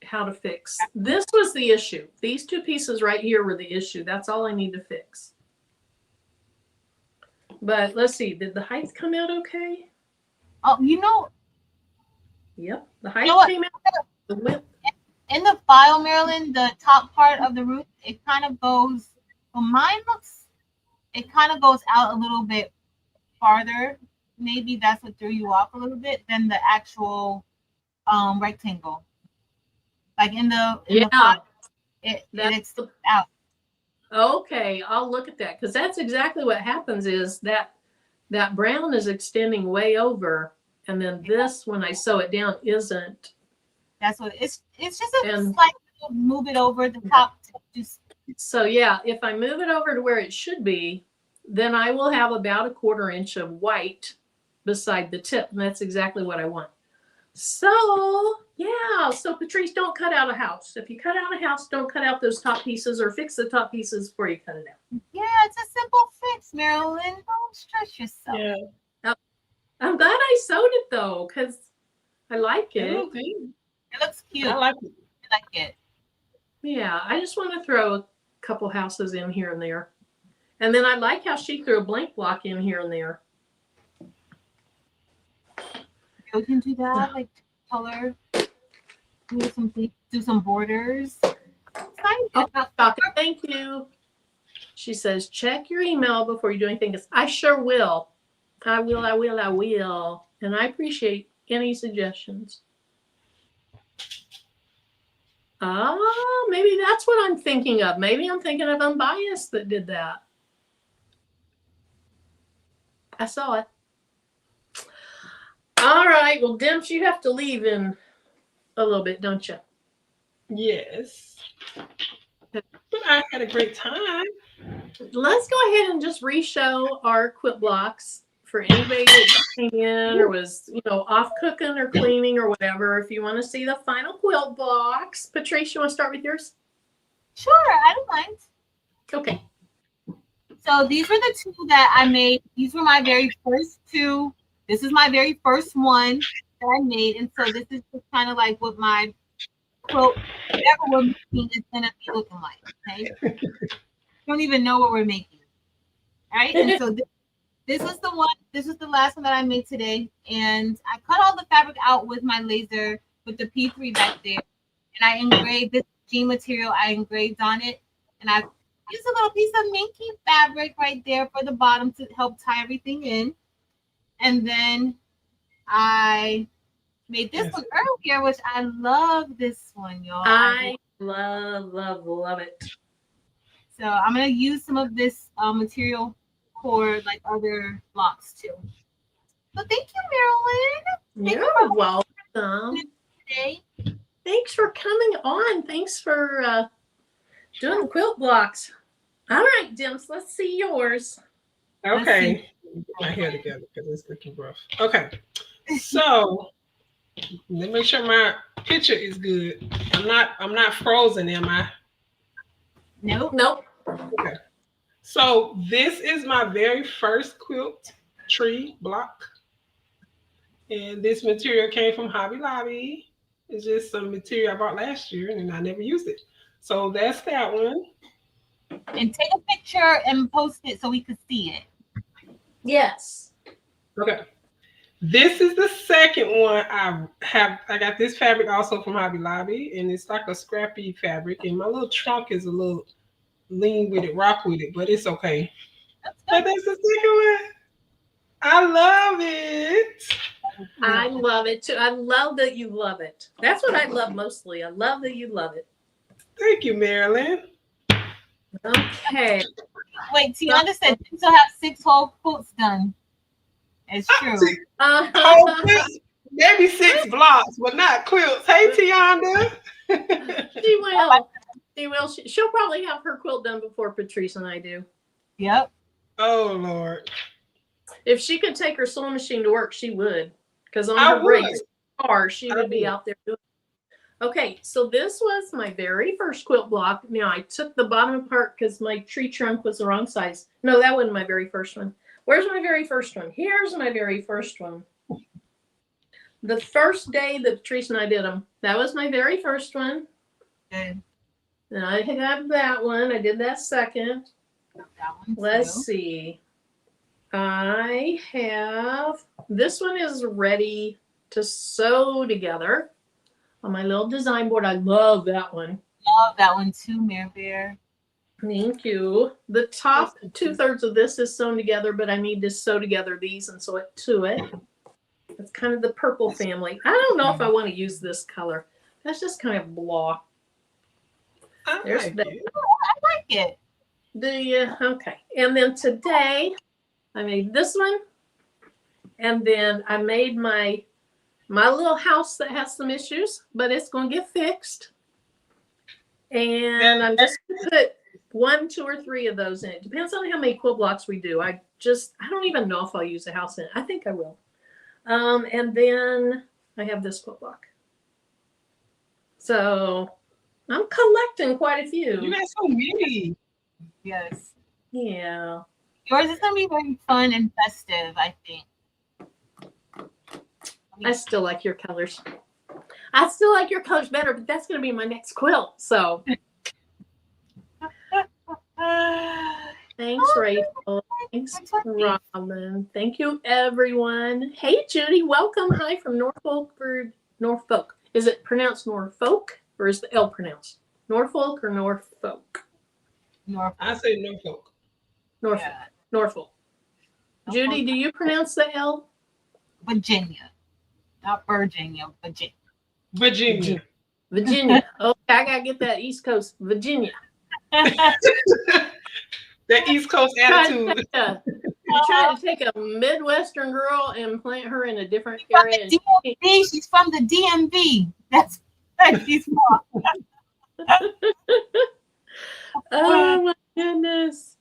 [SPEAKER 1] how to fix. This was the issue. These two pieces right here were the issue. That's all I need to fix. But let's see. Did the height come out okay?
[SPEAKER 3] Oh, you know.
[SPEAKER 1] Yep. The height came out. The width.
[SPEAKER 3] In the file, Marilyn, the top part of the roof, it kind of goes. Well, mine looks. It kind of goes out a little bit farther. Maybe that's what threw you off a little bit than the actual rectangle. Like in the file, it's out.
[SPEAKER 1] Okay, I'll look at that because that's exactly what happens. Is that brown is extending way over, and then this, when I sew it down, isn't.
[SPEAKER 3] That's what it's just a slight move it over the top.
[SPEAKER 1] So yeah, if I move it over to where it should be, then I will have about 1/4 inch of white beside the tip, and that's exactly what I want. So yeah, so Patrice, don't cut out a house. If you cut out a house, don't cut out those top pieces, or fix the top pieces before you cut it out.
[SPEAKER 3] Yeah, it's a simple fix, Marilyn. Don't stress yourself.
[SPEAKER 2] Yeah.
[SPEAKER 1] I'm glad I sewed it though, because I like it.
[SPEAKER 3] It looks cute.
[SPEAKER 2] I like it.
[SPEAKER 3] I like it.
[SPEAKER 1] Yeah, I just want to throw a couple houses in here and there. And then I like how she threw a blank block in here and there.
[SPEAKER 3] You can do that, like color, do some borders.
[SPEAKER 1] Thank you. She says, check your email before you do anything. I sure will. I will. And I appreciate any suggestions. Maybe that's what I'm thinking of. Maybe I'm thinking of Unbiased that did that. I saw it. All right. Well, Demps, you have to leave in a little bit, don't you?
[SPEAKER 2] Yes. But I had a great time.
[SPEAKER 1] Let's go ahead and just re-show our quilt blocks for anybody that came in or was, off cooking or cleaning or whatever. If you want to see the final quilt blocks, Patrice, you want to start with yours?
[SPEAKER 3] Sure, I don't mind.
[SPEAKER 1] Okay.
[SPEAKER 3] So these were the two that I made. These were my very first two. This is my very first one that I made. And so this is just kind of like what my quilt, whatever we're making is going to be looking like. Okay. Don't even know what we're making. All right. And so this was the one. This was the last one that I made today. And I cut all the fabric out with my laser with the P3 back there. And I engraved this jean material. I engraved on it. And I used a little piece of minky fabric right there for the bottom to help tie everything in. And then I made this one earlier, which I love this one, y'all.
[SPEAKER 1] I love it.
[SPEAKER 3] So I'm gonna use some of this material for like other blocks too. So thank you, Marilyn.
[SPEAKER 1] You're welcome.
[SPEAKER 3] Today.
[SPEAKER 1] Thanks for coming on. Thanks for doing the quilt blocks. All right, Demps, let's see yours.
[SPEAKER 2] Okay. Get my hair together because it's looking rough. Okay. So let me make sure my picture is good. I'm not frozen, am I?
[SPEAKER 1] Nope.
[SPEAKER 2] Okay. So this is my very first quilt tree block. And this material came from Hobby Lobby. It's just some material I bought last year and I never used it. So that's that one.
[SPEAKER 3] And take a picture and post it so we could see it.
[SPEAKER 1] Yes.
[SPEAKER 2] Okay. This is the second one I have. I got this fabric also from Hobby Lobby, and it's like a scrappy fabric. And my little trunk is a little lean with it, rock with it, but it's okay. But that's the second one. I love it.
[SPEAKER 1] I love it too. I love that you love it. That's what I love mostly. I love that you love it.
[SPEAKER 2] Thank you, Marilyn.
[SPEAKER 1] Okay.
[SPEAKER 3] Wait, Tiana said she'll have 6 whole quilts done. It's true.
[SPEAKER 2] Whole quilts, maybe 6 blocks, but not quilts. Hey, Tiana.
[SPEAKER 1] She will. She will. She'll probably have her quilt done before Patrice and I do.
[SPEAKER 3] Yep.
[SPEAKER 2] Oh, Lord.
[SPEAKER 1] If she could take her sewing machine to work, she would. Because on
[SPEAKER 2] I
[SPEAKER 1] her
[SPEAKER 2] would.
[SPEAKER 1] breaks car, she
[SPEAKER 2] I
[SPEAKER 1] would be
[SPEAKER 2] would.
[SPEAKER 1] out there doing it. Okay, so this was my very first quilt block. Now, I took the bottom apart because my tree trunk was the wrong size. No, that wasn't my very first one. Where's my very first one? Here's my very first one. The first day that Patrice and I did them. That was my very first one.
[SPEAKER 3] Good.
[SPEAKER 1] And I have that one. I did that second.
[SPEAKER 3] That one
[SPEAKER 1] Let's
[SPEAKER 3] too.
[SPEAKER 1] see. I have, this one is ready to sew together on my little design board. I love that one.
[SPEAKER 3] Love that one too, Mare Bear.
[SPEAKER 1] Thank you. The top 2/3 of this is sewn together, but I need to sew together these and sew it to it. It's kind of the purple family. I don't know if I want to use this color. That's just kind of blah. There's
[SPEAKER 2] like
[SPEAKER 1] that.
[SPEAKER 2] it.
[SPEAKER 3] I like it.
[SPEAKER 1] Do you? Okay. And then today I made this one. And then I made my little house that has some issues, but it's going to get fixed. And I'm just going to put 1, 2, or 3 of those in. It depends on how many quilt blocks we do. I don't even know if I'll use a house in it. I think I will. And then I have this quilt block. So I'm collecting quite a few.
[SPEAKER 2] You got so many.
[SPEAKER 3] Yes.
[SPEAKER 1] Yeah.
[SPEAKER 3] Yours is gonna be very fun and festive, I think.
[SPEAKER 1] I still like your colors. I still like your colors better, but that's going to be my next quilt. So thanks, Rachel. Thanks, Robin. Thank you, everyone. Hey, Judy. Welcome. Hi from Norfolk. Is it pronounced Norfolk or is the L pronounced? Norfolk or Norfolk?
[SPEAKER 3] Norfolk.
[SPEAKER 2] I say Norfolk.
[SPEAKER 1] Norfolk.
[SPEAKER 3] Yeah.
[SPEAKER 1] Norfolk. Judy, do you pronounce the L?
[SPEAKER 3] Virginia. Not Virginia, Virginia.
[SPEAKER 2] Virginia.
[SPEAKER 1] Virginia. Okay, I got to get that East Coast. Virginia.
[SPEAKER 2] That East Coast attitude.
[SPEAKER 1] You're trying to take a Midwestern girl and plant her in a different
[SPEAKER 3] She's from
[SPEAKER 1] area.
[SPEAKER 3] the DMV. She's from the DMV. That's where she's from.
[SPEAKER 1] Oh my goodness.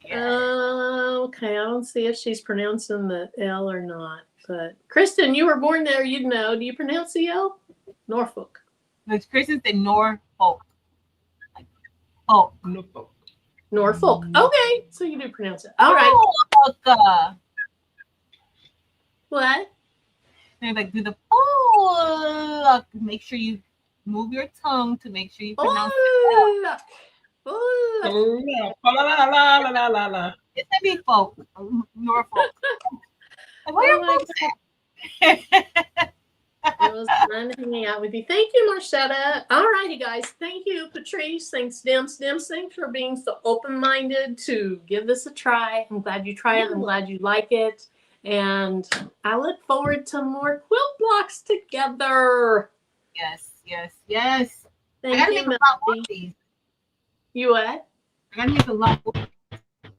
[SPEAKER 3] Yeah.
[SPEAKER 1] Okay, I don't see if she's pronouncing the L or not. But Kristen, you were born there, you'd know. Do you pronounce the L? Norfolk.
[SPEAKER 3] There's Christians in Norfolk. Like, oh.
[SPEAKER 2] Norfolk.
[SPEAKER 1] Norfolk. Okay, so you do pronounce it. All right.
[SPEAKER 3] Norfolk.
[SPEAKER 1] What?
[SPEAKER 3] They're like, do the oh. Make sure you move your tongue to make sure you pronounce it.
[SPEAKER 2] Oh, yeah. La, la, la, la, la, la, la.
[SPEAKER 3] It's gonna be folk. Norfolk. Like, where
[SPEAKER 1] Oh my
[SPEAKER 3] are
[SPEAKER 1] It was fun hanging out with you. Thank you, Marshetta. All righty, guys. Thank you, Patrice. Thanks, Demps. Demps, thanks for being so open-minded to give this a try. I'm glad you try it. I'm glad you like it. And I look forward to more quilt blocks together.
[SPEAKER 3] Yes, yes, yes.
[SPEAKER 1] Thank
[SPEAKER 3] I gotta
[SPEAKER 1] you,
[SPEAKER 3] make a lot more
[SPEAKER 1] Melody.
[SPEAKER 3] of these.
[SPEAKER 1] You what?
[SPEAKER 3] I gotta make a lot more.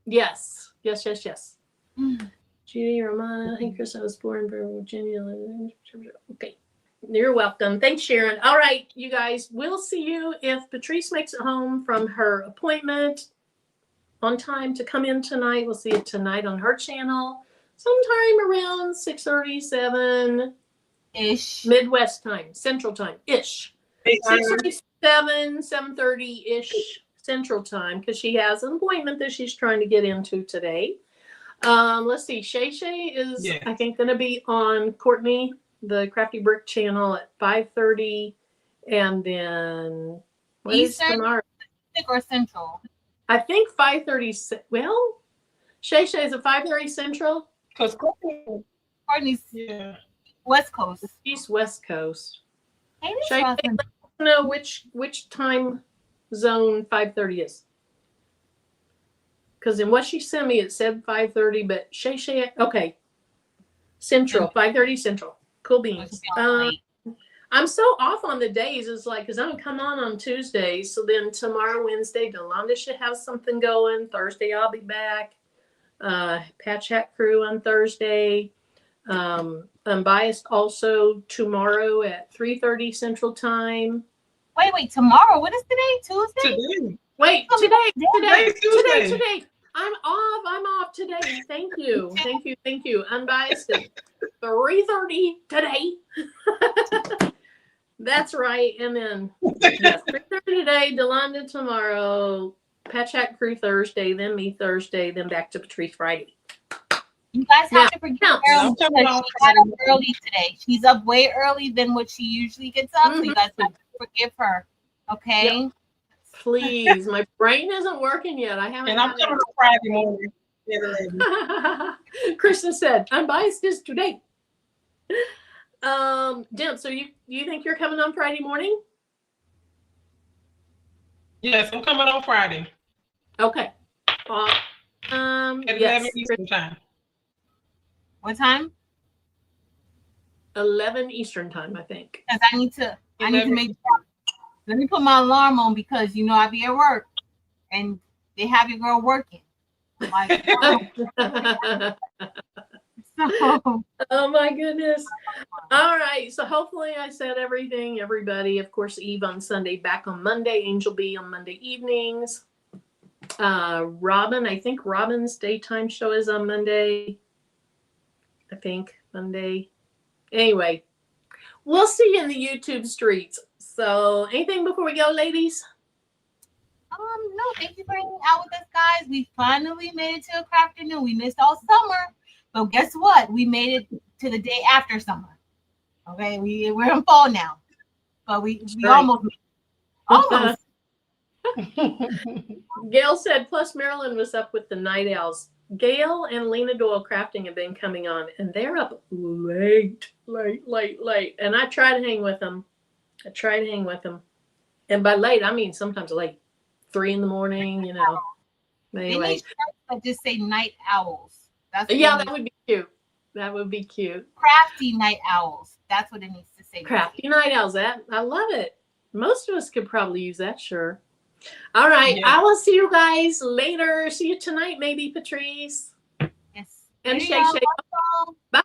[SPEAKER 1] Yes. Yes, yes, yes.
[SPEAKER 3] Mm.
[SPEAKER 1] Judy, Romana, hey, Chris, I was born in Virginia. Okay. You're welcome. Thanks, Sharon. All right, you guys, we'll see you if Patrice makes it home from her appointment on time to come in tonight. We'll see you tonight on her channel sometime around 6:37
[SPEAKER 3] Ish.
[SPEAKER 1] Midwest time, Central time ish. 6:37, 7:30 ish Central time, because she has an appointment that she's trying to get into today. Let's see. Shay Shay is,
[SPEAKER 2] Yes.
[SPEAKER 1] I think, going to be on Courtney, the Crafty Brick channel at 5:30, and then what is
[SPEAKER 3] Eastern,
[SPEAKER 1] tomorrow?
[SPEAKER 3] Pacific, or Central?
[SPEAKER 1] I think 5:30. Well, Shay Shay is at 5:30 Central.
[SPEAKER 2] Because
[SPEAKER 3] Courtney's West Coast.
[SPEAKER 1] She's West Coast.
[SPEAKER 3] Hey,
[SPEAKER 1] Shay Shay, let us know which time zone 5:30 is. Because in what she sent me, it said 5:30, but Shay Shay, okay. Central, 5:30 Central. Cool beans. I'm so off on the days. It's like, because I don't come on Tuesdays. So then tomorrow, Wednesday, Delonda should have something going. Thursday, I'll be back. Patch Hat Crew on Thursday. Unbiased also tomorrow at 3:30 Central Time.
[SPEAKER 3] Wait. Tomorrow. What is today? Tuesday?
[SPEAKER 2] today.
[SPEAKER 1] Wait,
[SPEAKER 2] Tuesday.
[SPEAKER 1] today. I'm off today. Thank you. Unbiased at 3:30 today. That's right. And then 3:30 today, Delonda tomorrow, Patch Hat Crew Thursday, then me Thursday, then back to Patrice Friday.
[SPEAKER 3] You guys have to forgive
[SPEAKER 1] now,
[SPEAKER 3] her because she got up early today. She's up way early than what she usually gets up. So you guys have to forgive her. Okay?
[SPEAKER 1] Yep. Please. My brain isn't working yet. I haven't.
[SPEAKER 2] And I'm coming on Friday morning.
[SPEAKER 1] Kristen said, Unbiased is today. Demps, so you think you're coming on Friday morning?
[SPEAKER 2] Yes, I'm coming on Friday.
[SPEAKER 1] Okay.
[SPEAKER 2] At 11
[SPEAKER 1] yes.
[SPEAKER 2] Eastern time.
[SPEAKER 3] What time?
[SPEAKER 1] 11 Eastern time, I think.
[SPEAKER 3] Because I need to make sure. Let me put my alarm on because I be at work and they have your girl working. Like, so.
[SPEAKER 1] Oh my goodness. All right. So hopefully I said everything, everybody. Of course, Eve on Sunday, back on Monday, Angel B on Monday evenings. Robin, I think Robin's daytime show is on Monday. I think Monday. Anyway, we'll see you in the YouTube streets. So anything before we go, ladies?
[SPEAKER 3] No, thank you for hanging out with us, guys. We finally made it to a Crafternoon. We missed all summer, but guess what? We made it to the day after summer. Okay, we're in fall now, but we almost made it.
[SPEAKER 1] Gail said, plus Marilyn was up with the night owls. Gail and Lena Doyle Crafting have been coming on, and they're up late. And I try to hang with them. And by late, I mean sometimes late. 3 a.m, Anyway.
[SPEAKER 3] I just say night owls.
[SPEAKER 1] That would be cute. That would be cute.
[SPEAKER 3] Crafty night owls. That's what it needs to say.
[SPEAKER 1] Crafty night owls. I love it. Most of us could probably use that, sure. All right. Yeah. I will see you guys later. See you tonight, maybe, Patrice.
[SPEAKER 3] Yes.
[SPEAKER 1] And Shay Shay. Bye.